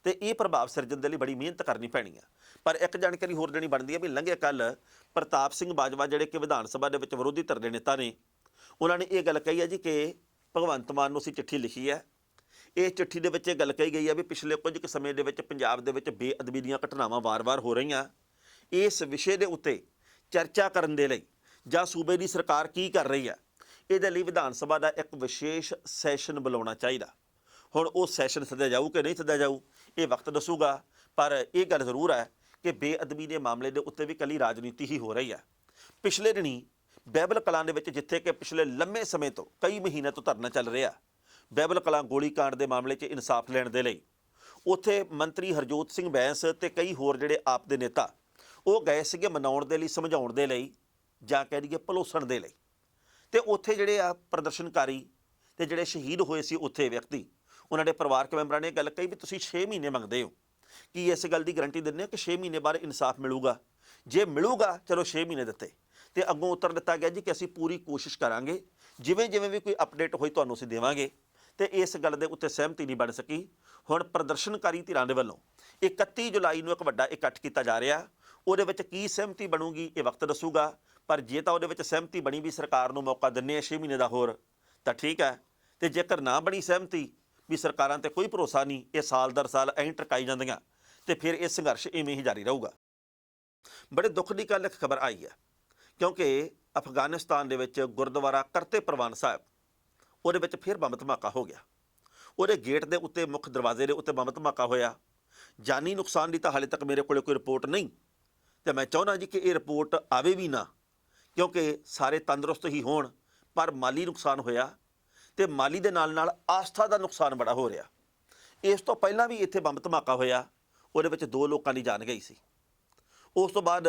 ਤੇ ਇਹ ਪ੍ਰਭਾਵ ਸਿਰਜਣ ਦੇ ਲਈ ਬੜੀ ਮਿਹਨਤ ਕਰਨੀ ਪੈਣੀ ਆ। ਪਰ ਇੱਕ ਜਾਣਕਾਰੀ ਹੋਰ ਦੇਣੀ ਬਣਦੀ ਹੈ ਵੀ ਲੰਘੇ ਕੱਲ੍ਹ ਪ੍ਰਤਾਪ ਸਿੰਘ ਬਾਜਵਾ ਜਿਹੜੇ ਕਿ ਵਿਧਾਨ ਸਭਾ ਦੇ ਵਿੱਚ ਵਿਰੋਧੀ ਧਿਰ ਦੇ ਨੇਤਾ ਨੇ, ਉਹਨਾਂ ਨੇ ਇਹ ਗੱਲ ਕਹੀ ਹੈ ਜੀ ਕਿ ਭਗਵੰਤ ਮਾਨ ਨੂੰ ਅਸੀਂ ਚਿੱਠੀ ਲਿਖੀ ਹੈ। ਇਹ ਚਿੱਠੀ ਦੇ ਵਿੱਚ ਇਹ ਗੱਲ ਕਹੀ ਗਈ ਹੈ ਵੀ ਪਿਛਲੇ ਕੁਝ ਕੁ ਸਮੇਂ ਦੇ ਵਿੱਚ ਪੰਜਾਬ ਦੇ ਵਿੱਚ ਬੇਅਦਬੀ ਦੀਆਂ ਘਟਨਾਵਾਂ ਵਾਰ-ਵਾਰ ਹੋ ਰਹੀਆਂ। ਇਸ ਵਿਸ਼ੇ ਦੇ ਉੱਤੇ ਚਰਚਾ ਕਰਨ ਦੇ ਲਈ ਜਾਂ ਸੂਬੇ ਦੀ ਸਰਕਾਰ ਕੀ ਕਰ ਰਹੀ ਹੈ, ਇਹਦੇ ਲਈ ਵਿਧਾਨ ਸਭਾ ਦਾ ਇੱਕ ਵਿਸ਼ੇਸ਼ ਸੈਸ਼ਨ ਬੁਲਾਉਣਾ ਚਾਹੀਦਾ। ਹੁਣ ਉਹ ਸੈਸ਼ਨ ਸੱਦਿਆ ਜਾਊ ਕਿ ਨਹੀਂ ਸੱਦਿਆ ਜਾਊ ਇਹ ਵਕਤ ਦੱਸੂਗਾ। ਪਰ ਇਹ ਗੱਲ ਜ਼ਰੂਰ ਹੈ ਕਿ ਬੇਅਦਬੀ ਦੇ ਮਾਮਲੇ ਦੇ ਉੱਤੇ ਵੀ ਇਕੱਲੀ ਰਾਜਨੀਤੀ ਹੀ ਹੋ ਰਹੀ ਹੈ। ਪਿਛਲੇ ਦਿਨੀਂ ਬਾਈਬਲ ਕਲਾਂ ਦੇ ਵਿੱਚ, ਜਿੱਥੇ ਕਿ ਪਿਛਲੇ ਲੰਮੇ ਸਮੇਂ ਤੋਂ ਕਈ ਮਹੀਨਿਆਂ ਤੋਂ ਧਰਨਾ ਚੱਲ ਰਿਹਾ ਬਾਈਬਲ ਕਲਾਂ ਗੋਲੀकांड ਦੇ ਮਾਮਲੇ 'ਚ ਇਨਸਾਫ ਲੈਣ ਦੇ ਲਈ, ਉੱਥੇ ਮੰਤਰੀ ਹਰਜੋਤ ਸਿੰਘ ਬੈਂਸ ਤੇ ਕਈ ਹੋਰ ਜਿਹੜੇ ਆਪ ਦੇ ਨੇਤਾ ਉਹ ਗਏ ਸੀਗੇ ਮਨਾਉਣ ਦੇ ਲਈ, ਸਮਝਾਉਣ ਦੇ ਲਈ, ਜਾਂ ਕਹਿ ਦਈਏ ਭਲੋਸਣ ਦੇ ਲਈ। ਤੇ ਉੱਥੇ ਜਿਹੜੇ ਆ ਪ੍ਰਦਰਸ਼ਨਕਾਰੀ ਤੇ ਜਿਹੜੇ ਸ਼ਹੀਦ ਹੋਏ ਸੀ ਉੱਥੇ ਵਿਅਕਤੀ, ਉਹਨਾਂ ਦੇ ਪਰਿਵਾਰਕ ਮੈਂਬਰਾਂ ਨੇ ਗੱਲ ਕਹੀ ਵੀ ਤੁਸੀਂ 6 ਮਹੀਨੇ ਮੰਗਦੇ ਹੋ, ਕੀ ਇਸ ਗੱਲ ਦੀ ਗਰੰਟੀ ਦਿੰਦੇ ਹੋ ਕਿ 6 ਮਹੀਨੇ ਬਾਅਦ ਇਨਸਾਫ ਮਿਲੂਗਾ? ਜੇ ਮਿਲੂਗਾ ਚਲੋ 6 ਮਹੀਨੇ ਦਿੱਤੇ। ਤੇ ਅੱਗੋਂ ਉੱਤਰ ਦਿੱਤਾ ਗਿਆ ਜੀ ਕਿ ਅਸੀਂ ਪੂਰੀ ਕੋਸ਼ਿਸ਼ ਕਰਾਂਗੇ, ਜਿਵੇਂ ਜਿਵੇਂ ਵੀ ਕੋਈ ਅਪਡੇਟ ਹੋਈ ਤੁਹਾਨੂੰ ਅਸੀਂ ਦੇਵਾਂਗੇ। ਤੇ ਇਸ ਗੱਲ ਦੇ ਉੱਤੇ ਸਹਿਮਤੀ ਨਹੀਂ ਬਣ ਸਕੀ। ਹੁਣ ਪ੍ਰਦਰਸ਼ਨਕਾਰੀ ਧਿਰਾਂ ਦੇ ਵੱਲੋਂ 31 ਜੁਲਾਈ ਨੂੰ ਇੱਕ ਵੱਡਾ ਇਕੱਠ ਕੀਤਾ ਜਾ ਰਿਹਾ। ਉਹਦੇ ਵਿੱਚ ਕੀ ਸਹਿਮਤੀ ਬਣੂਗੀ ਇਹ ਵਕਤ ਦੱਸੂਗਾ, ਪਰ ਜੇ ਤਾਂ ਉਹਦੇ ਵਿੱਚ ਸਹਿਮਤੀ ਬਣੀ ਵੀ ਸਰਕਾਰ ਨੂੰ ਮੌਕਾ ਦਿੰਦੇ ਆ 6 ਮਹੀਨੇ ਦਾ ਹੋਰ ਤਾਂ ਠੀਕ ਹੈ, ਤੇ ਜੇਕਰ ਨਾ ਬਣੀ ਸਹਿਮਤੀ ਵੀ ਸਰਕਾਰਾਂ ਤੇ ਕੋਈ ਭਰੋਸਾ ਨਹੀਂ, ਇਹ ਸਾਲ ਦਰ ਸਾਲ ਐਂ ਟਰਕਾਈ ਜਾਂਦੀਆਂ, ਤੇ ਫਿਰ ਇਹ ਸੰਘਰਸ਼ ਇਵੇਂ ਹੀ ਜਾਰੀ ਰਹੂਗਾ। ਬੜੇ ਦੁੱਖ ਦੀ ਗੱਲ ਇੱਕ ਖਬਰ ਆਈ ਹੈ, ਕਿਉਂਕਿ ਅਫਗਾਨਿਸਤਾਨ ਦੇ ਵਿੱਚ ਗੁਰਦੁਆਰਾ ਕਰਤੇ ਪ੍ਰਵਾਨ ਸਾਹਿਬ, ਉਹਦੇ ਵਿੱਚ ਫਿਰ ਬੰਬ ਧਮਾਕਾ ਹੋ ਗਿਆ। ਉਹਦੇ ਗੇਟ ਦੇ ਉੱਤੇ, ਮੁੱਖ ਦਰਵਾਜ਼ੇ ਦੇ ਉੱਤੇ ਬੰਬ ਧਮਾਕਾ ਹੋਇਆ। ਜਾਨੀ ਨੁਕਸਾਨ ਦੀ ਤਾਂ ਹਾਲੇ ਤੱਕ ਮੇਰੇ ਕੋਲ ਕੋਈ ਰਿਪੋਰਟ ਨਹੀਂ, ਤੇ ਮੈਂ ਚਾਹੁੰਦਾ ਜੀ ਕਿ ਇਹ ਰਿਪੋਰਟ ਆਵੇ ਵੀ ਨਾ, ਕਿਉਂਕਿ ਸਾਰੇ ਤੰਦਰੁਸਤ ਹੀ ਹੋਣ, ਪਰ ਮਾਲੀ ਨੁਕਸਾਨ ਹੋਇਆ, ਤੇ ਮਾਲੀ ਦੇ ਨਾਲ ਨਾਲ ਆਸਥਾ ਦਾ ਨੁਕਸਾਨ ਬੜਾ ਹੋ ਰਿਹਾ। ਇਸ ਤੋਂ ਪਹਿਲਾਂ ਵੀ ਇੱਥੇ ਬੰਬ ਧਮਾਕਾ ਹੋਇਆ, ਉਹਦੇ ਵਿੱਚ 2 ਲੋਕਾਂ ਦੀ ਜਾਨ ਗਈ ਸੀ। ਉਸ ਤੋਂ ਬਾਅਦ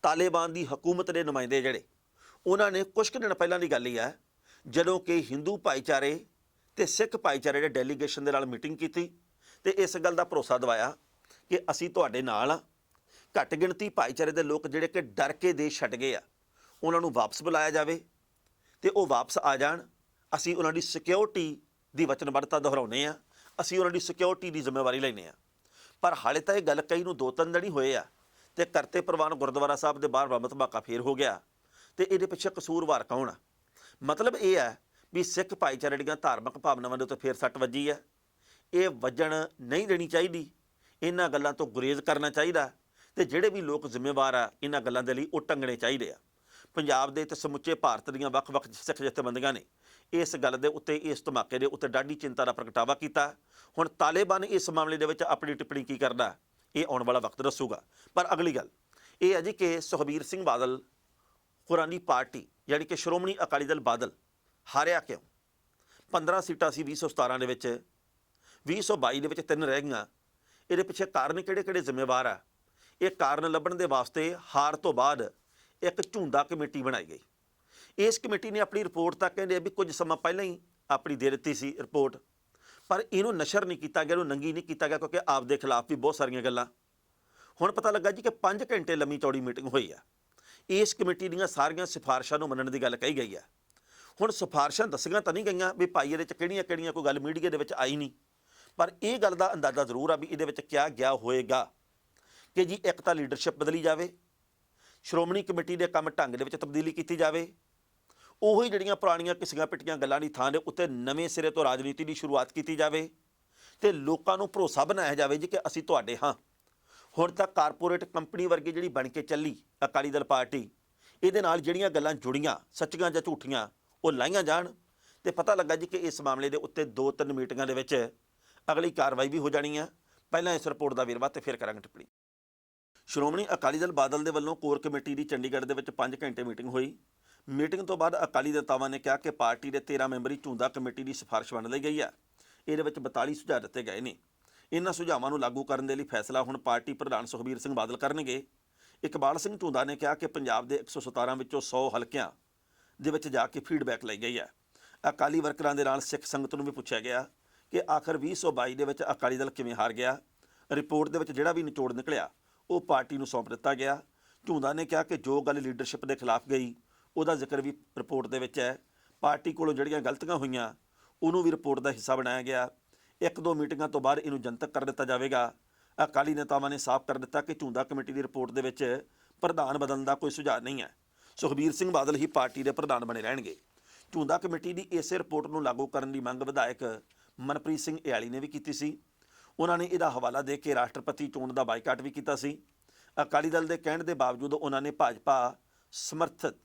ਤਾਲਿਬਾਨ ਦੀ ਹਕੂਮਤ ਦੇ ਨੁਮਾਇੰਦੇ ਜਿਹੜੇ, ਉਹਨਾਂ ਨੇ ਕੁਝ ਕੁ ਦਿਨ ਪਹਿਲਾਂ ਦੀ ਗੱਲ ਹੀ ਹੈ, ਜਦੋਂ ਕਿ ਹਿੰਦੂ ਭਾਈਚਾਰੇ ਤੇ ਸਿੱਖ ਭਾਈਚਾਰੇ ਦੇ ਡੈਲੀਗੇਸ਼ਨ ਦੇ ਨਾਲ ਮੀਟਿੰਗ ਕੀਤੀ, ਤੇ ਇਸ ਗੱਲ ਦਾ ਭਰੋਸਾ ਦਿਵਾਇਆ ਕਿ ਅਸੀਂ ਤੁਹਾਡੇ ਨਾਲ ਆ। ਘੱਟ ਗਿਣਤੀ ਭਾਈਚਾਰੇ ਦੇ ਲੋਕ ਜਿਹੜੇ ਕਿ ਡਰ ਕੇ ਦੇਸ਼ ਛੱਡ ਗਏ ਆ, ਉਹਨਾਂ ਨੂੰ ਵਾਪਸ ਬੁਲਾਇਆ ਜਾਵੇ, ਤੇ ਉਹ ਵਾਪਸ ਆ ਜਾਣ। ਅਸੀਂ ਉਹਨਾਂ ਦੀ ਸਿਕਿਉਰਿਟੀ ਦੀ ਵਚਨਬੱਧਤਾ ਦੁਹਰਾਉਂਦੇ ਆ, ਅਸੀਂ ਉਹਨਾਂ ਦੀ ਸਿਕਿਉਰਿਟੀ ਦੀ ਜ਼ਿੰਮੇਵਾਰੀ ਲੈਂਦੇ ਆ। ਪਰ ਹਾਲੇ ਤਾਂ ਇਹ ਗੱਲ ਕਈ ਨੂੰ 2-3 ਦਿਨ ਹੀ ਹੋਏ ਆ, ਤੇ ਕਰਤੇ ਪ੍ਰਵਾਨ ਗੁਰਦੁਆਰਾ ਸਾਹਿਬ ਦੇ ਬਾਹਰ ਬੰਬ ਧਮਾਕਾ ਫੇਰ ਹੋ ਗਿਆ, ਤੇ ਇਹਦੇ ਪਿੱਛੇ ਕਸੂਰਵਾਰ ਕੌਣ ਆ? ਮਤਲਬ ਇਹ ਹੈ ਵੀ ਸਿੱਖ ਭਾਈਚਾਰੇ ਦੀਆਂ ਧਾਰਮਿਕ ਭਾਵਨਾਵਾਂ ਦੇ ਉੱਤੇ ਫੇਰ ਸੱਟ ਵੱਜੀ ਹੈ। ਇਹ ਵੱਜਣ ਨਹੀਂ ਦੇਣੀ ਚਾਹੀਦੀ, ਇਹਨਾਂ ਗੱਲਾਂ ਤੋਂ ਗੁਰੇਜ਼ ਕਰਨਾ ਚਾਹੀਦਾ, ਤੇ ਜਿਹੜੇ ਵੀ ਲੋਕ ਜ਼ਿੰਮੇਵਾਰ ਆ ਇਹਨਾਂ ਗੱਲਾਂ ਦੇ ਲਈ ਉਹ ਟੰਗਣੇ ਚਾਹੀਦੇ ਆ। ਪੰਜਾਬ ਦੇ ਤੇ ਸਮੁੱਚੇ ਭਾਰਤ ਦੀਆਂ ਵੱਖ-ਵੱਖ ਸਿੱਖ ਜਥੇਬੰਦੀਆਂ ਨੇ ਇਸ ਗੱਲ ਦੇ ਉੱਤੇ, ਇਸ ਧਮਾਕੇ ਦੇ ਉੱਤੇ ਡਾਢੀ ਚਿੰਤਾ ਦਾ ਪ੍ਰਗਟਾਵਾ ਕੀਤਾ। ਹੁਣ ਤਾਲਿਬਾਨ ਇਸ ਮਾਮਲੇ ਦੇ ਵਿੱਚ ਆਪਣੀ ਟਿੱਪਣੀ ਕੀ ਕਰਦਾ, ਇਹ ਆਉਣ ਵਾਲਾ ਵਕਤ ਦੱਸੂਗਾ। ਪਰ ਅਗਲੀ ਗੱਲ ਇਹ ਹੈ ਜੀ ਕਿ ਸੁਖਬੀਰ ਸਿੰਘ ਬਾਦਲ ਹੋਰਾਂ ਦੀ ਪਾਰਟੀ, ਯਾਨੀ ਕਿ ਸ਼੍ਰੋਮਣੀ ਅਕਾਲੀ ਦਲ ਬਾਦਲ, ਹਾਰਿਆ ਕਿਉਂ? 15 ਸੀਟਾਂ ਸੀ 2017 ਦੇ ਵਿੱਚ, 2022 ਦੇ ਵਿੱਚ 3 ਰਹਿ ਗਈਆਂ। ਇਹਦੇ ਪਿੱਛੇ ਕਾਰਨ ਕਿਹੜੇ ਜ਼ਿੰਮੇਵਾਰ ਆ? ਇਹ ਕਾਰਨ ਲੱਭਣ ਦੇ ਵਾਸਤੇ ਹਾਰ ਤੋਂ ਬਾਅਦ ਇੱਕ ਝੂੰਦਾ ਕਮੇਟੀ ਬਣਾਈ ਗਈ। ਇਸ ਕਮੇਟੀ ਨੇ ਆਪਣੀ ਰਿਪੋਰਟ ਤਾਂ ਕਹਿੰਦੇ ਵੀ ਕੁਝ ਸਮਾਂ ਪਹਿਲਾਂ ਹੀ ਆਪਣੀ ਦੇ ਦਿੱਤੀ ਸੀ ਰਿਪੋਰਟ, ਪਰ ਇਹਨੂੰ ਨਸ਼ਰ ਨਹੀਂ ਕੀਤਾ ਗਿਆ, ਇਹਨੂੰ ਨੰਗੀ ਨਹੀਂ ਕੀਤਾ ਗਿਆ, ਕਿਉਂਕਿ ਆਪ ਦੇ ਖਿਲਾਫ ਵੀ ਬਹੁਤ ਸਾਰੀਆਂ ਗੱਲਾਂ। ਹੁਣ ਪਤਾ ਲੱਗਾ ਜੀ ਕਿ 5 ਘੰਟੇ ਲੰਮੀ ਚੌੜੀ ਮੀਟਿੰਗ ਹੋਈ ਆ। ਇਸ ਕਮੇਟੀ ਦੀਆਂ ਸਾਰੀਆਂ ਸਿਫਾਰਿਸ਼ਾਂ ਨੂੰ ਮੰਨਣ ਦੀ ਗੱਲ ਕਹੀ ਗਈ ਹੈ। ਹੁਣ ਸਿਫਾਰਿਸ਼ਾਂ ਦੱਸੀਆਂ ਤਾਂ ਨਹੀਂ ਗਈਆਂ ਵੀ ਭਾਈ ਇਹਦੇ 'ਚ ਕਿਹੜੀਆਂ ਕੋਈ ਗੱਲ ਮੀਡੀਆ ਦੇ ਵਿੱਚ ਆਈ ਨਹੀਂ, ਪਰ ਇਹ ਗੱਲ ਦਾ ਅੰਦਾਜ਼ਾ ਜ਼ਰੂਰ ਆ ਵੀ ਇਹਦੇ ਵਿੱਚ ਕਿਹਾ ਗਿਆ ਹੋਏਗਾ ਕਿ ਜੀ ਇੱਕ ਤਾਂ ਲੀਡਰਸ਼ਿਪ ਬਦਲੀ ਜਾਵੇ, ਸ਼੍ਰੋਮਣੀ ਕਮੇਟੀ ਦੇ ਕੰਮ ਢੰਗ ਦੇ ਵਿੱਚ ਤਬਦੀਲੀ ਕੀਤੀ ਜਾਵੇ, ਉਹੀ ਜਿਹੜੀਆਂ ਪੁਰਾਣੀਆਂ ਘਿਸੀਆਂ ਪਿੱਟੀਆਂ ਗੱਲਾਂ ਦੀ ਥਾਂ ਦੇ ਉੱਤੇ ਨਵੇਂ ਸਿਰੇ ਤੋਂ ਰਾਜਨੀਤੀ ਦੀ ਸ਼ੁਰੂਆਤ ਕੀਤੀ ਜਾਵੇ, ਤੇ ਲੋਕਾਂ ਨੂੰ ਭਰੋਸਾ ਬਣਾਇਆ ਜਾਵੇ ਜੀ ਕਿ ਅਸੀਂ ਤੁਹਾਡੇ ਹਾਂ। ਹੁਣ ਤੱਕ ਕਾਰਪੋਰੇਟ ਕੰਪਨੀ ਵਰਗੀ ਜਿਹੜੀ ਬਣ ਕੇ ਚੱਲੀ ਅਕਾਲੀ ਦਲ ਪਾਰਟੀ, ਇਹਦੇ ਨਾਲ ਜਿਹੜੀਆਂ ਗੱਲਾਂ ਜੁੜੀਆਂ ਸੱਚੀਆਂ ਜਾਂ ਝੂਠੀਆਂ ਉਹ ਲਾਈਆਂ ਜਾਣ, ਤੇ ਪਤਾ ਲੱਗਾ ਜੀ ਕਿ ਇਸ ਮਾਮਲੇ ਦੇ ਉੱਤੇ 2-3 ਮੀਟਿੰਗਾਂ ਦੇ ਵਿੱਚ ਅਗਲੀ ਕਾਰਵਾਈ ਵੀ ਹੋ ਜਾਣੀ ਆ। ਪਹਿਲਾਂ ਇਸ ਰਿਪੋਰਟ ਦਾ ਵੇਰਵਾ ਤੇ ਫਿਰ ਕਰਾਂਗੇ ਟਿੱਪਣੀ। ਸ਼੍ਰੋਮਣੀ ਅਕਾਲੀ ਦਲ ਬਾਦਲ ਦੇ ਵੱਲੋਂ ਕੋਰ ਕਮੇਟੀ ਦੀ ਚੰਡੀਗੜ੍ਹ ਦੇ ਵਿੱਚ 5 ਘੰਟੇ ਮੀਟਿੰਗ ਹੋਈ। ਮੀਟਿੰਗ ਤੋਂ ਬਾਅਦ ਅਕਾਲੀ ਨੇਤਾਵਾਂ ਨੇ ਕਿਹਾ ਕਿ ਪਾਰਟੀ ਦੇ 13 ਮੈਂਬਰੀ ਝੂੰਦਾ ਕਮੇਟੀ ਦੀ ਸਿਫਾਰਿਸ਼ ਬਣ ਲਈ ਗਈ ਹੈ। ਇਹਦੇ ਵਿੱਚ 42 ਸੁਝਾਅ ਦਿੱਤੇ ਗਏ ਨੇ। ਇਹਨਾਂ ਸੁਝਾਵਾਂ ਨੂੰ ਲਾਗੂ ਕਰਨ ਦੇ ਲਈ ਫੈਸਲਾ ਹੁਣ ਪਾਰਟੀ ਪ੍ਰਧਾਨ ਸੁਖਬੀਰ ਸਿੰਘ ਬਾਦਲ ਕਰਨਗੇ। ਇਕਬਾਲ ਸਿੰਘ ਝੂੰਦਾ ਨੇ ਕਿਹਾ ਕਿ ਪੰਜਾਬ ਦੇ 117 ਵਿੱਚੋਂ 100 ਹਲਕਿਆਂ ਦੇ ਵਿੱਚ ਜਾ ਕੇ ਫੀਡਬੈਕ ਲਈ ਗਈ ਹੈ। ਅਕਾਲੀ ਵਰਕਰਾਂ ਦੇ ਨਾਲ ਸਿੱਖ ਸੰਗਤ ਨੂੰ ਵੀ ਪੁੱਛਿਆ ਗਿਆ ਕਿ ਆਖਰ 2022 ਦੇ ਵਿੱਚ ਅਕਾਲੀ ਦਲ ਕਿਵੇਂ ਹਾਰ ਗਿਆ। ਰਿਪੋਰਟ ਦੇ ਵਿੱਚ ਜਿਹੜਾ ਵੀ ਨਿਚੋੜ ਨਿਕਲਿਆ ਉਹ ਪਾਰਟੀ ਨੂੰ ਸੌਂਪ ਦਿੱਤਾ ਗਿਆ। ਝੂੰਦਾ ਨੇ ਕਿਹਾ ਕਿ ਜੋ ਗੱਲ ਲੀਡਰਸ਼ਿਪ ਦੇ ਖਿਲਾਫ ਗਈ ਉਹਦਾ ਜ਼ਿਕਰ ਵੀ ਰਿਪੋਰਟ ਦੇ ਵਿੱਚ ਹੈ। ਪਾਰਟੀ ਕੋਲੋਂ ਜਿਹੜੀਆਂ ਗਲਤੀਆਂ ਹੋਈਆਂ ਉਹਨੂੰ ਵੀ ਰਿਪੋਰਟ ਦਾ ਹਿੱਸਾ ਬਣਾਇਆ ਗਿਆ। 1-2 ਮੀਟਿੰਗਾਂ ਤੋਂ ਬਾਅਦ ਇਹਨੂੰ ਜਨਤਕ ਕਰ ਦਿੱਤਾ ਜਾਵੇਗਾ। ਅਕਾਲੀ ਨੇਤਾਵਾਂ ਨੇ ਸਾਫ਼ ਕਰ ਦਿੱਤਾ ਕਿ ਝੂੰਦਾ ਕਮੇਟੀ ਦੀ ਰਿਪੋਰਟ ਦੇ ਵਿੱਚ ਪ੍ਰਧਾਨ ਬਦਲਣ ਦਾ ਕੋਈ ਸੁਝਾਅ ਨਹੀਂ ਹੈ। ਸੁਖਬੀਰ ਸਿੰਘ ਬਾਦਲ ਹੀ ਪਾਰਟੀ ਦੇ ਪ੍ਰਧਾਨ ਬਣੇ ਰਹਿਣਗੇ। ਝੂੰਦਾ ਕਮੇਟੀ ਦੀ ਇਸੇ ਰਿਪੋਰਟ ਨੂੰ ਲਾਗੂ ਕਰਨ ਦੀ ਮੰਗ ਵਿਧਾਇਕ ਮਨਪ੍ਰੀਤ ਸਿੰਘ ਇਆਲੀ ਨੇ ਵੀ ਕੀਤੀ ਸੀ। ਉਹਨਾਂ ਨੇ ਇਹਦਾ ਹਵਾਲਾ ਦੇ ਕੇ ਰਾਸ਼ਟਰਪਤੀ ਚੋਣ ਦਾ ਬਾਈਕਾਟ ਵੀ ਕੀਤਾ ਸੀ। ਅਕਾਲੀ ਦਲ ਦੇ ਕਹਿਣ ਦੇ ਬਾਵਜੂਦ ਉਹਨਾਂ ਨੇ ਭਾਜਪਾ ਸਮਰਥਿਤ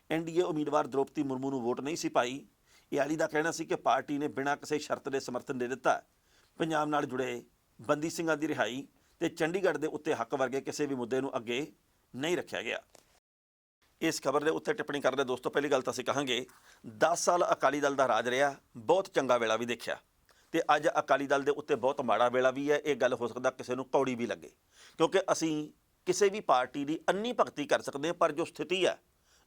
NDA ਉਮੀਦਵਾਰ ਦ੍ਰੋਪਦੀ ਮੁਰਮੂ ਨੂੰ ਵੋਟ ਨਹੀਂ ਸੀ ਪਾਈ। ਇਆਲੀ ਦਾ ਕਹਿਣਾ ਸੀ ਕਿ ਪਾਰਟੀ ਨੇ ਬਿਨਾਂ ਕਿਸੇ ਸ਼ਰਤ ਦੇ ਸਮਰਥਨ ਦੇ ਦਿੱਤਾ। ਪੰਜਾਬ ਨਾਲ ਜੁੜੇ ਬੰਦੀ ਸਿੰਘਾਂ ਦੀ ਰਿਹਾਈ ਤੇ ਚੰਡੀਗੜ੍ਹ ਦੇ ਉੱਤੇ ਹੱਕ ਵਰਗੇ ਕਿਸੇ ਵੀ ਮੁੱਦੇ ਨੂੰ ਅੱਗੇ ਨਹੀਂ ਰੱਖਿਆ ਗਿਆ। ਇਸ ਖਬਰ ਦੇ ਉੱਤੇ ਟਿੱਪਣੀ ਕਰਦੇ ਦੋਸਤੋ, ਪਹਿਲੀ ਗੱਲ ਤਾਂ ਅਸੀਂ ਕਹਾਂਗੇ 10 ਸਾਲ ਅਕਾਲੀ ਦਲ ਦਾ ਰਾਜ ਰਿਹਾ, ਬਹੁਤ ਚੰਗਾ ਵੇਲਾ ਵੀ ਦੇਖਿਆ, ਤੇ ਅੱਜ ਅਕਾਲੀ ਦਲ ਦੇ ਉੱਤੇ ਬਹੁਤ ਮਾੜਾ ਵੇਲਾ ਵੀ ਹੈ। ਇਹ ਗੱਲ ਹੋ ਸਕਦਾ ਕਿਸੇ ਨੂੰ ਕੌੜੀ ਵੀ ਲੱਗੇ, ਕਿਉਂਕਿ ਅਸੀਂ ਕਿਸੇ ਵੀ ਪਾਰਟੀ ਦੀ ਅੰਨੀ ਭਗਤੀ ਕਰ ਸਕਦੇ ਹਾਂ, ਪਰ ਜੋ ਸਥਿਤੀ ਹੈ,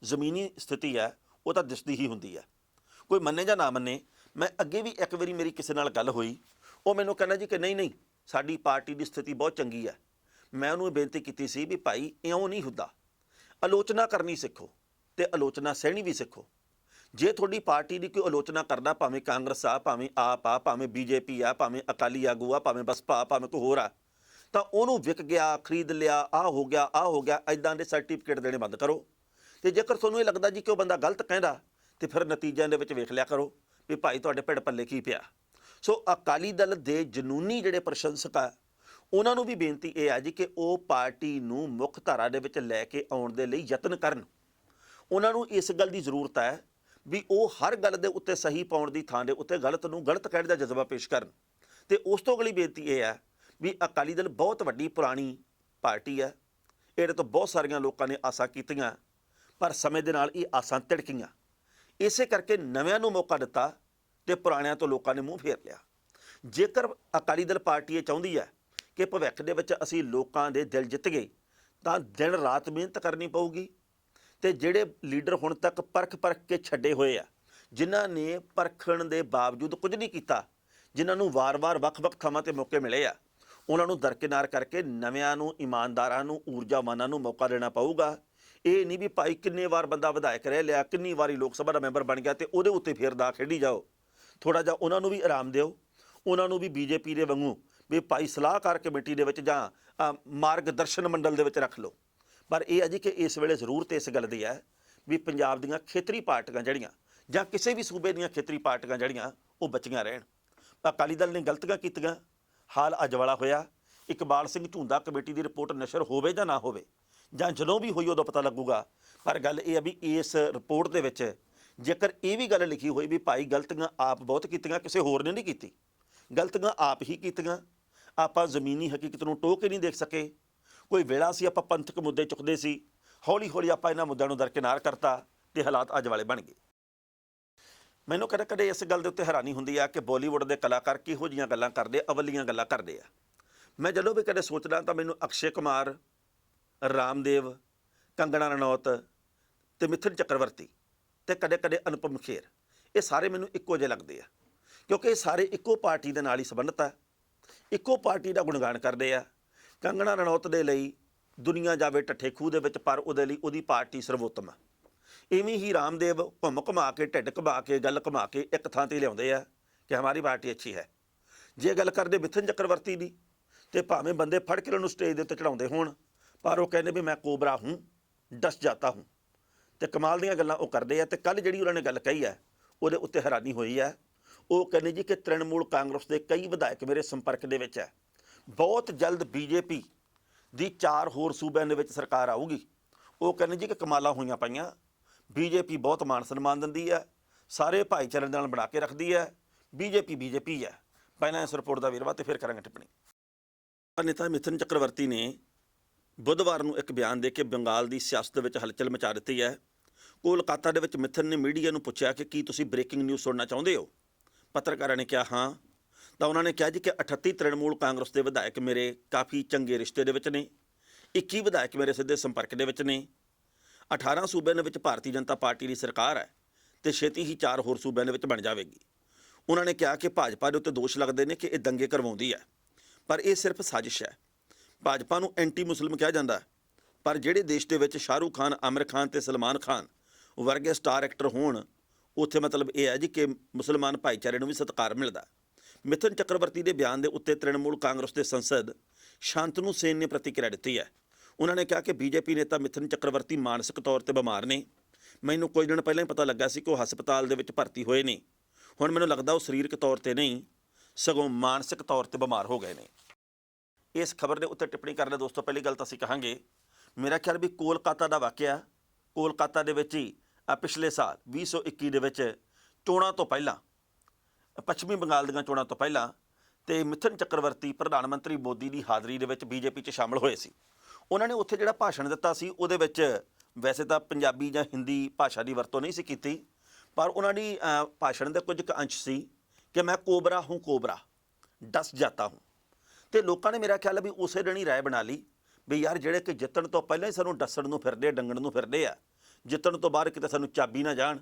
ਜ਼ਮੀਨੀ ਸਥਿਤੀ ਹੈ, ਉਹ ਤਾਂ ਦਿਸਦੀ ਹੀ ਹੁੰਦੀ ਹੈ। ਕੋਈ ਮੰਨੇ ਜਾਂ ਨਾ ਮੰਨੇ, ਮੈਂ ਅੱਗੇ ਵੀ ਇੱਕ ਵਾਰੀ ਮੇਰੀ ਕਿਸੇ ਨਾਲ ਗੱਲ ਹੋਈ, ਉਹ ਮੈਨੂੰ ਕਹਿੰਦਾ ਜੀ ਕਿ ਨਹੀਂ ਸਾਡੀ ਪਾਰਟੀ ਦੀ ਸਥਿਤੀ ਬਹੁਤ ਚੰਗੀ ਹੈ। ਮੈਂ ਉਹਨੂੰ ਬੇਨਤੀ ਕੀਤੀ ਸੀ ਵੀ ਭਾਈ ਇਉਂ ਨਹੀਂ ਹੁੰਦਾ, ਆਲੋਚਨਾ ਕਰਨੀ ਸਿੱਖੋ ਤੇ ਆਲੋਚਨਾ ਸਹਿਣੀ ਵੀ ਸਿੱਖੋ। ਜੇ ਤੁਹਾਡੀ ਪਾਰਟੀ ਦੀ ਕੋਈ ਆਲੋਚਨਾ ਕਰਦਾ, ਭਾਵੇਂ ਕਾਂਗਰਸ ਆ, ਭਾਵੇਂ ਆਪ ਆ, ਭਾਵੇਂ ਬੀਜੇਪੀ ਆ, ਭਾਵੇਂ ਅਕਾਲੀ ਆਗੂ ਆ, ਭਾਵੇਂ ਬਸਪਾ ਆ, ਭਾਵੇਂ ਕੋਈ ਹੋਰ ਆ, ਤਾਂ ਉਹਨੂੰ ਵਿਕ ਗਿਆ, ਖਰੀਦ ਲਿਆ, ਆਹ ਹੋ ਗਿਆ, ਆਹ ਹੋ ਗਿਆ, ਐਦਾਂ ਦੇ ਸਰਟੀਫਿਕੇਟ ਦੇਣੇ ਬੰਦ ਕਰੋ। ਤੇ ਜੇਕਰ ਤੁਹਾਨੂੰ ਇਹ ਲੱਗਦਾ ਜੀ ਕਿ ਉਹ ਬੰਦਾ ਗਲਤ ਕਹਿੰਦਾ, ਤੇ ਫਿਰ ਨਤੀਜਿਆਂ ਦੇ ਵਿੱਚ ਵੇਖ ਲਿਆ ਕਰੋ ਵੀ ਭਾਈ ਤੁਹਾਡੇ ਢਿੱਡ ਪੱਲੇ ਕੀ ਪਿਆ। ਸੋ ਅਕਾਲੀ ਦਲ ਦੇ ਜਨੂਨੀ ਜਿਹੜੇ ਪ੍ਰਸ਼ੰਸਕ ਆ, ਉਹਨਾਂ ਨੂੰ ਵੀ ਬੇਨਤੀ ਇਹ ਆ ਜੀ ਕਿ ਉਹ ਪਾਰਟੀ ਨੂੰ ਮੁੱਖ ਧਾਰਾ ਦੇ ਵਿੱਚ ਲੈ ਕੇ ਆਉਣ ਦੇ ਲਈ ਯਤਨ ਕਰਨ। ਉਹਨਾਂ ਨੂੰ ਇਸ ਗੱਲ ਦੀ ਜ਼ਰੂਰਤ ਹੈ ਵੀ ਉਹ ਹਰ ਗੱਲ ਦੇ ਉੱਤੇ ਸਹੀ ਪਾਉਣ ਦੀ ਥਾਂ ਦੇ ਉੱਤੇ ਗਲਤ ਨੂੰ ਗਲਤ ਕਹਿਣ ਦਾ ਜਜ਼ਬਾ ਪੇਸ਼ ਕਰਨ। ਤੇ ਉਸ ਤੋਂ ਅਗਲੀ ਬੇਨਤੀ ਇਹ ਹੈ ਵੀ ਅਕਾਲੀ ਦਲ ਬਹੁਤ ਵੱਡੀ ਪੁਰਾਣੀ ਪਾਰਟੀ ਹੈ, ਇਹਦੇ ਤੋਂ ਬਹੁਤ ਸਾਰੀਆਂ ਲੋਕਾਂ ਨੇ ਆਸਾਂ ਕੀਤੀਆਂ, ਪਰ ਸਮੇਂ ਦੇ ਨਾਲ ਇਹ ਆਸਾਂ ਤਿੜਕੀਆਂ। ਇਸੇ ਕਰਕੇ ਨਵਿਆਂ ਨੂੰ ਮੌਕਾ ਦਿੱਤਾ ਤੇ ਪੁਰਾਣਿਆਂ ਤੋਂ ਲੋਕਾਂ ਨੇ ਮੂੰਹ ਫੇਰ ਲਿਆ। ਜੇਕਰ ਅਕਾਲੀ ਦਲ ਪਾਰਟੀ ਇਹ ਚਾਹੁੰਦੀ ਹੈ ਕਿ ਭਵਿੱਖ ਦੇ ਵਿੱਚ ਅਸੀਂ ਲੋਕਾਂ ਦੇ ਦਿਲ ਜਿੱਤ ਗਏ, ਤਾਂ ਦਿਨ ਰਾਤ ਮਿਹਨਤ ਕਰਨੀ ਪਊਗੀ। ਤੇ ਜਿਹੜੇ ਲੀਡਰ ਹੁਣ ਤੱਕ ਪਰਖ ਕੇ ਛੱਡੇ ਹੋਏ ਆ, ਜਿਨ੍ਹਾਂ ਨੇ ਪਰਖਣ ਦੇ ਬਾਵਜੂਦ ਕੁਝ ਨਹੀਂ ਕੀਤਾ, ਜਿਨ੍ਹਾਂ ਨੂੰ ਵਾਰ-ਵਾਰ ਵੱਖ-ਵੱਖ ਥਾਵਾਂ ਤੇ ਮੌਕੇ ਮਿਲੇ ਆ, ਉਹਨਾਂ ਨੂੰ ਦਰਕਿਨਾਰ ਕਰਕੇ ਨਵਿਆਂ ਨੂੰ, ਇਮਾਨਦਾਰਾਂ ਨੂੰ, ਊਰਜਾਵਾਨਾਂ ਨੂੰ ਮੌਕਾ ਦੇਣਾ ਪਊਗਾ। ਇਹ ਨਹੀਂ ਵੀ ਭਾਈ ਕਿੰਨੇ ਵਾਰ ਬੰਦਾ ਵਿਧਾਇਕ ਰਹਿ ਲਿਆ, ਕਿੰਨੀ ਵਾਰੀ ਲੋਕ ਸਭਾ ਦਾ ਮੈਂਬਰ ਬਣ ਗਿਆ ਤੇ ਉਹਦੇ ਉੱਤੇ ਫਿਰ ਦਾ ਖੇਡੀ ਜਾਓ। ਥੋੜ੍ਹਾ ਜਿਹਾ ਉਹਨਾਂ ਨੂੰ ਵੀ ਆਰਾਮ ਦਿਓ। ਉਹਨਾਂ ਨੂੰ ਵੀ ਬੀਜੇਪੀ ਦੇ ਵਾਂਗੂ ਵੀ ਭਾਈ ਸਲਾਹਕਾਰ ਕਮੇਟੀ ਦੇ ਵਿੱਚ ਜਾਂ ਮਾਰਗਦਰਸ਼ਨ ਮੰਡਲ ਦੇ ਵਿੱਚ ਰੱਖ ਲਓ। ਪਰ ਇਹ ਹੈ ਜੀ ਕਿ ਇਸ ਵੇਲੇ ਜ਼ਰੂਰਤ ਇਸ ਗੱਲ ਦੀ ਹੈ ਵੀ ਪੰਜਾਬ ਦੀਆਂ ਖੇਤਰੀ ਪਾਰਟੀਆਂ ਜਿਹੜੀਆਂ, ਜਾਂ ਕਿਸੇ ਵੀ ਸੂਬੇ ਦੀਆਂ ਖੇਤਰੀ ਪਾਰਟੀਆਂ ਜਿਹੜੀਆਂ, ਉਹ ਬਚੀਆਂ ਰਹਿਣ। ਅਕਾਲੀ ਦਲ ਨੇ ਗਲਤੀਆਂ ਕੀਤੀਆਂ, ਹਾਲ ਅੱਜ ਵਾਲਾ ਹੋਇਆ। ਇਕਬਾਲ ਸਿੰਘ ਝੁੰਦਾ ਕਮੇਟੀ ਦੀ ਰਿਪੋਰਟ ਨਸ਼ਰ ਹੋਵੇ ਜਾਂ ਨਾ ਹੋਵੇ, ਜਾਂ ਜਦੋਂ ਵੀ ਹੋਈ ਉਦੋਂ ਪਤਾ ਲੱਗੂਗਾ। ਪਰ ਗੱਲ ਇਹ ਹੈ ਵੀ ਇਸ ਰਿਪੋਰਟ ਦੇ ਵਿੱਚ ਜੇਕਰ ਇਹ ਵੀ ਗੱਲ ਲਿਖੀ ਹੋਈ ਵੀ ਭਾਈ ਗਲਤੀਆਂ ਆਪ ਬਹੁਤ ਕੀਤੀਆਂ, ਕਿਸੇ ਹੋਰ ਨੇ ਨਹੀਂ ਕੀਤੀ, ਗਲਤੀਆਂ ਆਪ ਹੀ ਕੀਤੀਆਂ, ਆਪਾਂ ਜ਼ਮੀਨੀ ਹਕੀਕਤ ਨੂੰ ਟੋਕ ਕੇ ਨਹੀਂ ਦੇਖ ਸਕੇ। ਕੋਈ ਵੇਲਾ ਸੀ ਆਪਾਂ ਪੰਥਕ ਮੁੱਦੇ ਚੁੱਕਦੇ ਸੀ, ਹੌਲੀ ਹੌਲੀ ਆਪਾਂ ਇਹਨਾਂ ਮੁੱਦਿਆਂ ਨੂੰ ਦਰਕਿਨਾਰ ਕਰਤਾ ਤੇ ਹਾਲਾਤ ਅੱਜ ਵਾਲੇ ਬਣ ਗਏ। ਮੈਨੂੰ ਕਦੇ ਕਦੇ ਇਸ ਗੱਲ ਦੇ ਉੱਤੇ ਹੈਰਾਨੀ ਹੁੰਦੀ ਆ ਕਿ ਬਾਲੀਵੁੱਡ ਦੇ ਕਲਾਕਾਰ ਕਿਹੋ ਜਿਹੀਆਂ ਗੱਲਾਂ ਕਰਦੇ, ਅਵਲੀਆਂ ਗੱਲਾਂ ਕਰਦੇ ਆ। ਮੈਂ ਜਦੋਂ ਵੀ ਕਦੇ ਸੋਚਦਾ ਤਾਂ ਮੈਨੂੰ ਅਕਸ਼ੇ ਕੁਮਾਰ, ਰਾਮਦੇਵ, ਕੰਗਣਾ ਰਣੌਤ ਤੇ ਮਿਥੁਨ ਚੱਕਰਵਰਤੀ ਤੇ ਕਦੇ ਕਦੇ ਅਨੁਪਮ ਖੇਰ, ਇਹ ਸਾਰੇ ਮੈਨੂੰ ਇੱਕੋ ਜਿਹੇ ਲੱਗਦੇ ਆ, ਕਿਉਂਕਿ ਇਹ ਸਾਰੇ ਇੱਕੋ ਪਾਰਟੀ ਦੇ ਨਾਲ ਹੀ ਸੰਬੰਧਿਤ ਆ, ਇੱਕੋ ਪਾਰਟੀ ਦਾ ਗੁਣਗਾਨ ਕਰਦੇ ਆ। ਕੰਗਣਾ ਰਣੌਤ ਦੇ ਲਈ ਦੁਨੀਆ ਜਾਵੇ ਠੱਠੇ ਖੂਹ ਦੇ ਵਿੱਚ, ਪਰ ਉਹਦੇ ਲਈ ਉਹਦੀ ਪਾਰਟੀ ਸਰਵੋਤਮ ਆ। ਇਵੇਂ ਹੀ ਰਾਮਦੇਵ ਘੁੰਮ ਘੁਮਾ ਕੇ, ਢਿੱਡ ਘੁਮਾ ਕੇ, ਗੱਲ ਘੁਮਾ ਕੇ ਇੱਕ ਥਾਂ 'ਤੇ ਲਿਆਉਂਦੇ ਆ ਕਿ ਹਮਾਰੀ ਪਾਰਟੀ ਅੱਛੀ ਹੈ। ਜੇ ਗੱਲ ਕਰਦੇ ਮਿਥੁਨ ਚੱਕਰਵਰਤੀ ਦੀ, ਤੇ ਭਾਵੇਂ ਬੰਦੇ ਫੜ ਕੇ ਉਹਨੂੰ ਸਟੇਜ ਦੇ ਉੱਤੇ ਚੜਾਉਂਦੇ ਹੋਣ, ਪਰ ਉਹ ਕਹਿੰਦੇ ਵੀ ਮੈਂ ਕੋਬਰਾ ਹੂੰ, ਡਸ ਜਾਤਾ ਹੂੰ। ਤੇ ਕਮਾਲ ਦੀਆਂ ਗੱਲਾਂ ਉਹ ਕਰਦੇ ਆ। ਤੇ ਕੱਲ੍ਹ ਜਿਹੜੀ ਉਹਨਾਂ ਨੇ ਗੱਲ ਕਹੀ ਹੈ, ਉਹਦੇ ਉੱਤੇ ਹੈਰਾਨੀ ਹੋਈ ਹੈ। ਉਹ ਕਹਿੰਦੇ ਜੀ ਕਿ ਤ੍ਰਿਣਮੂਲ ਕਾਂਗਰਸ ਦੇ ਕਈ ਵਿਧਾਇਕ ਮੇਰੇ ਸੰਪਰਕ ਦੇ ਵਿੱਚ ਹੈ, ਬਹੁਤ ਜਲਦ ਬੀਜੇਪੀ ਦੀ 4 ਹੋਰ ਸੂਬਿਆਂ ਦੇ ਵਿੱਚ ਸਰਕਾਰ ਆਊਗੀ। ਉਹ ਕਹਿੰਦੇ ਜੀ ਕਿ ਕਮਾਲਾਂ ਹੋਈਆਂ ਪਈਆਂ, ਬੀਜੇਪੀ ਬਹੁਤ ਮਾਣ ਸਨਮਾਨ ਦਿੰਦੀ ਹੈ, ਸਾਰੇ ਭਾਈਚਾਰੇ ਨਾਲ ਬਣਾ ਕੇ ਰੱਖਦੀ ਹੈ, ਬੀਜੇਪੀ ਹੈ। ਪਹਿਲਾਂ ਇਸ ਰਿਪੋਰਟ ਦਾ ਵੇਰਵਾ ਤੇ ਫਿਰ ਕਰਾਂਗੇ ਟਿੱਪਣੀ। ਨੇਤਾ ਮਿਥੁਨ ਚੱਕਰਵਰਤੀ ਨੇ ਬੁੱਧਵਾਰ ਨੂੰ ਇੱਕ ਬਿਆਨ ਦੇ ਕੇ ਬੰਗਾਲ ਦੀ ਸਿਆਸਤ ਵਿੱਚ ਹਲਚਲ ਮਚਾ ਦਿੱਤੀ ਹੈ। ਕੋਲਕਾਤਾ ਦੇ ਵਿੱਚ ਮਿਥੁਨ ਨੇ ਮੀਡੀਆ ਨੂੰ ਪੁੱਛਿਆ ਕਿ ਕੀ ਤੁਸੀਂ ਬ੍ਰੇਕਿੰਗ ਨਿਊਜ਼ ਸੁਣਨਾ ਚਾਹੁੰਦੇ ਹੋ। ਪੱਤਰਕਾਰਾਂ ਨੇ ਕਿਹਾ ਹਾਂ। ਤਾਂ ਉਹਨਾਂ ਨੇ ਕਿਹਾ ਜੀ ਕਿ 38 ਤ੍ਰਿਣਮੂਲ ਕਾਂਗਰਸ ਦੇ ਵਿਧਾਇਕ ਮੇਰੇ ਕਾਫੀ ਚੰਗੇ ਰਿਸ਼ਤੇ ਦੇ ਵਿੱਚ ਨੇ, 21 ਵਿਧਾਇਕ ਮੇਰੇ ਸਿੱਧੇ ਸੰਪਰਕ ਦੇ ਵਿੱਚ ਨੇ, 18 ਸੂਬਿਆਂ ਦੇ ਵਿੱਚ ਭਾਰਤੀ ਜਨਤਾ ਪਾਰਟੀ ਦੀ ਸਰਕਾਰ ਹੈ ਤੇ ਛੇਤੀ ਹੀ 4 ਹੋਰ ਸੂਬਿਆਂ ਦੇ ਵਿੱਚ ਬਣ ਜਾਵੇਗੀ। ਉਹਨਾਂ ਨੇ ਕਿਹਾ ਕਿ ਭਾਜਪਾ ਦੇ ਉੱਤੇ ਦੋਸ਼ ਲੱਗਦੇ ਨੇ ਕਿ ਇਹ ਦੰਗੇ ਕਰਵਾਉਂਦੀ ਹੈ, ਪਰ ਇਹ ਸਿਰਫ ਸਾਜ਼ਿਸ਼ ਹੈ। ਭਾਜਪਾ ਨੂੰ ਐਂਟੀ ਮੁਸਲਿਮ ਕਿਹਾ ਜਾਂਦਾ, ਪਰ ਜਿਹੜੇ ਦੇਸ਼ ਦੇ ਵਿੱਚ ਸ਼ਾਹਰੁਖ ਖਾਨ, ਆਮਿਰ ਖਾਨ ਤੇ ਸਲਮਾਨ ਖਾਨ ਵਰਗੇ ਸਟਾਰ ਐਕਟਰ ਹੋਣ, ਉੱਥੇ ਮਤਲਬ ਇਹ ਹੈ ਜੀ ਕਿ ਮੁਸਲਮਾਨ ਭਾਈਚਾਰੇ ਨੂੰ ਵੀ ਸਤਿਕਾਰ ਮਿਲਦਾ। ਮਿਥੁਨ ਚੱਕਰਵਰਤੀ ਦੇ ਬਿਆਨ ਦੇ ਉੱਤੇ ਤ੍ਰਿਣਮੂਲ ਕਾਂਗਰਸ ਦੇ ਸੰਸਦ ਸ਼ਾਂਤਨੂ ਸੇਨ ਨੇ ਪ੍ਰਤੀਕਿਰਿਆ ਦਿੱਤੀ ਹੈ। ਉਹਨਾਂ ਨੇ ਕਿਹਾ ਕਿ ਬੀਜੇਪੀ ਨੇਤਾ ਮਿਥੁਨ ਚੱਕਰਵਰਤੀ ਮਾਨਸਿਕ ਤੌਰ 'ਤੇ ਬਿਮਾਰ ਨੇ। ਮੈਨੂੰ ਕੁਝ ਦਿਨ ਪਹਿਲਾਂ ਹੀ ਪਤਾ ਲੱਗਾ ਸੀ ਕਿ ਉਹ ਹਸਪਤਾਲ ਦੇ ਵਿੱਚ ਭਰਤੀ ਹੋਏ ਨੇ। ਹੁਣ ਮੈਨੂੰ ਲੱਗਦਾ ਉਹ ਸਰੀਰਕ ਤੌਰ 'ਤੇ ਨਹੀਂ, ਸਗੋਂ ਮਾਨਸਿਕ ਤੌਰ 'ਤੇ ਬਿਮਾਰ ਹੋ ਗਏ ਨੇ। ਇਸ ਖਬਰ ਦੇ ਉੱਤੇ ਟਿੱਪਣੀ ਕਰਨ ਦੇ ਦੋਸਤੋ ਪਹਿਲੀ ਗੱਲ ਤਾਂ ਅਸੀਂ ਕਹਾਂਗੇ, ਮੇਰਾ ਖਿਆਲ ਵੀ ਕੋਲਕਾਤਾ ਦਾ ਵਾਕਿਆ, ਕੋਲਕਾਤਾ ਦੇ ਵਿੱਚ ਹੀ ਪਿਛਲੇ ਸਾਲ 2021 ਦੇ ਵਿੱਚ ਚੋਣਾਂ ਤੋਂ ਪਹਿਲਾਂ, ਪੱਛਮੀ ਬੰਗਾਲ ਦੀਆਂ ਚੋਣਾਂ ਤੋਂ ਪਹਿਲਾਂ, ਤੇ ਮਿਥੁਨ ਚੱਕਰਵਰਤੀ ਪ੍ਰਧਾਨ ਮੰਤਰੀ ਮੋਦੀ ਦੀ ਹਾਜ਼ਰੀ ਦੇ ਵਿੱਚ ਬੀਜੇਪੀ 'ਚ ਸ਼ਾਮਲ ਹੋਏ ਸੀ। ਉਹਨਾਂ ਨੇ ਉੱਥੇ ਜਿਹੜਾ ਭਾਸ਼ਣ ਦਿੱਤਾ ਸੀ, ਉਹਦੇ ਵਿੱਚ ਵੈਸੇ ਤਾਂ ਪੰਜਾਬੀ ਜਾਂ ਹਿੰਦੀ ਭਾਸ਼ਾ ਦੀ ਵਰਤੋਂ ਨਹੀਂ ਸੀ ਕੀਤੀ, ਪਰ ਉਹਨਾਂ ਦੀ ਭਾਸ਼ਣ ਦੇ ਕੁਝ ਕੁ ਅੰਸ਼ ਸੀ ਕਿ ਮੈਂ ਕੋਬਰਾ ਹੂੰ, ਕੋਬਰਾ ਡਸ ਜਾਤਾ ਹੂੰ। ਤੇ ਲੋਕਾਂ ਨੇ ਮੇਰਾ ਖਿਆਲ ਵੀ ਉਸੇ ਦਿਨ ਹੀ ਰਾਏ ਬਣਾ ਲਈ ਵੀ ਯਾਰ ਜਿਹੜੇ ਕਿ ਜਿੱਤਣ ਤੋਂ ਪਹਿਲਾਂ ਹੀ ਸਾਨੂੰ ਡੱਸਣ ਨੂੰ ਫਿਰਦੇ, ਡੰਗਣ ਨੂੰ ਫਿਰਦੇ ਆ, ਜਿੱਤਣ ਤੋਂ ਬਾਅਦ ਕਿਤੇ ਸਾਨੂੰ ਚਾਬੀ ਨਾ ਜਾਣ,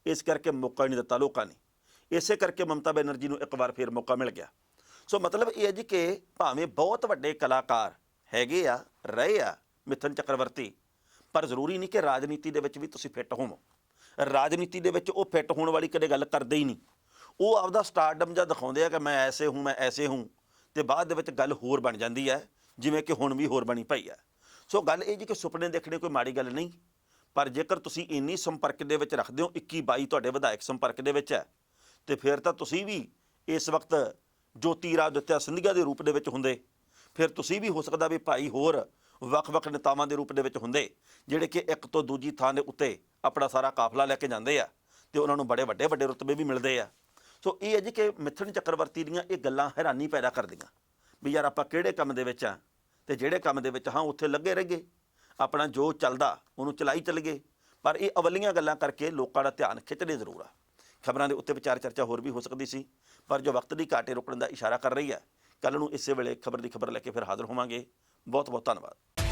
ਇਸ ਕਰਕੇ ਮੌਕਾ ਹੀ ਨਹੀਂ ਦਿੱਤਾ ਲੋਕਾਂ ਨੇ। ਇਸੇ ਕਰਕੇ ਮਮਤਾ ਬੈਨਰਜੀ ਨੂੰ ਇੱਕ ਵਾਰ ਫਿਰ ਮੌਕਾ ਮਿਲ ਗਿਆ। ਸੋ ਮਤਲਬ ਇਹ ਹੈ ਜੀ ਕਿ ਭਾਵੇਂ ਬਹੁਤ ਵੱਡੇ ਕਲਾਕਾਰ ਹੈਗੇ ਆ, ਰਹੇ ਆ ਮਿਥੁਨ ਚੱਕਰਵਰਤੀ, ਪਰ ਜ਼ਰੂਰੀ ਨਹੀਂ ਕਿ ਰਾਜਨੀਤੀ ਦੇ ਵਿੱਚ ਵੀ ਤੁਸੀਂ ਫਿੱਟ ਹੋਵੋ। ਰਾਜਨੀਤੀ ਦੇ ਵਿੱਚ ਉਹ ਫਿੱਟ ਹੋਣ ਵਾਲੀ ਕਦੇ ਗੱਲ ਕਰਦੇ ਹੀ ਨਹੀਂ। ਉਹ ਆਪਦਾ ਸਟਾਰਡਮ ਜਾਂ ਦਿਖਾਉਂਦੇ ਆ ਕਿ ਮੈਂ ਐਸੇ ਹੂੰ, ਮੈਂ ਐਸੇ ਹੂੰ, ਤੇ ਬਾਅਦ ਦੇ ਵਿੱਚ ਗੱਲ ਹੋਰ ਬਣ ਜਾਂਦੀ ਹੈ, ਜਿਵੇਂ ਕਿ ਹੁਣ ਵੀ ਹੋਰ ਬਣੀ ਪਈ ਹੈ। ਸੋ ਗੱਲ ਇਹ ਜੀ ਕਿ ਸੁਪਨੇ ਦੇਖਣੇ ਕੋਈ ਮਾੜੀ ਗੱਲ ਨਹੀਂ, ਪਰ ਜੇਕਰ ਤੁਸੀਂ ਇੰਨੀ ਸੰਪਰਕ ਦੇ ਵਿੱਚ ਰੱਖਦੇ ਹੋ, 21-22 ਤੁਹਾਡੇ ਵਿਧਾਇਕ ਸੰਪਰਕ ਦੇ ਵਿੱਚ ਹੈ, ਤੇ ਫਿਰ ਤਾਂ ਤੁਸੀਂ ਵੀ ਇਸ ਵਕਤ ਜੋਤੀ ਰਾਦਿੱਤਿਆ ਸਿੰਧੀਆ ਦੇ ਰੂਪ ਦੇ ਵਿੱਚ ਹੁੰਦੇ, ਫਿਰ ਤੁਸੀਂ ਵੀ ਹੋ ਸਕਦਾ ਵੀ ਭਾਈ ਹੋਰ ਵੱਖ-ਵੱਖ ਨੇਤਾਵਾਂ ਦੇ ਰੂਪ ਦੇ ਵਿੱਚ ਹੁੰਦੇ, ਜਿਹੜੇ ਕਿ ਇੱਕ ਤੋਂ ਦੂਜੀ ਥਾਂ ਦੇ ਉੱਤੇ ਆਪਣਾ ਸਾਰਾ ਕਾਫਲਾ ਲੈ ਕੇ ਜਾਂਦੇ ਆ ਤੇ ਉਹਨਾਂ ਨੂੰ ਬੜੇ ਵੱਡੇ ਰੁਤਬੇ ਵੀ ਮਿਲਦੇ ਆ। ਸੋ ਇਹ ਹੈ ਜੀ ਕਿ ਮਿਥੁਨ ਚੱਕਰਵਰਤੀ ਦੀਆਂ ਇਹ ਗੱਲਾਂ ਹੈਰਾਨੀ ਪੈਦਾ ਕਰਦੀਆਂ ਵੀ ਯਾਰ ਆਪਾਂ ਕਿਹੜੇ ਕੰਮ ਦੇ ਵਿੱਚ ਆ, ਤੇ ਜਿਹੜੇ ਕੰਮ ਦੇ ਵਿੱਚ ਹਾਂ ਉੱਥੇ ਲੱਗੇ ਰਹੀਏ, ਆਪਣਾ ਜੋ ਚੱਲਦਾ ਉਹਨੂੰ ਚਲਾਈ ਚੱਲ ਗਏ। ਪਰ ਇਹ ਅਵਲੀਆਂ ਗੱਲਾਂ ਕਰਕੇ ਲੋਕਾਂ ਦਾ ਧਿਆਨ ਖਿੱਚਦੇ ਜ਼ਰੂਰ ਆ। ਖਬਰਾਂ ਦੇ ਉੱਤੇ ਵਿਚਾਰ ਚਰਚਾ ਹੋਰ ਵੀ ਹੋ ਸਕਦੀ ਸੀ, ਪਰ ਜੋ ਵਕਤ ਦੀ ਘਾਟੇ ਰੋਕਣ ਦਾ ਇਸ਼ਾਰਾ ਕਰ ਰਹੀ ਹੈ। ਕੱਲ੍ਹ ਨੂੰ ਇਸੇ ਵੇਲੇ ਖਬਰ ਦੀ ਖਬਰ ਲੈ ਕੇ ਫਿਰ ਹਾਜ਼ਰ ਹੋਵਾਂਗੇ। ਬਹੁਤ ਬਹੁਤ ਧੰਨਵਾਦ।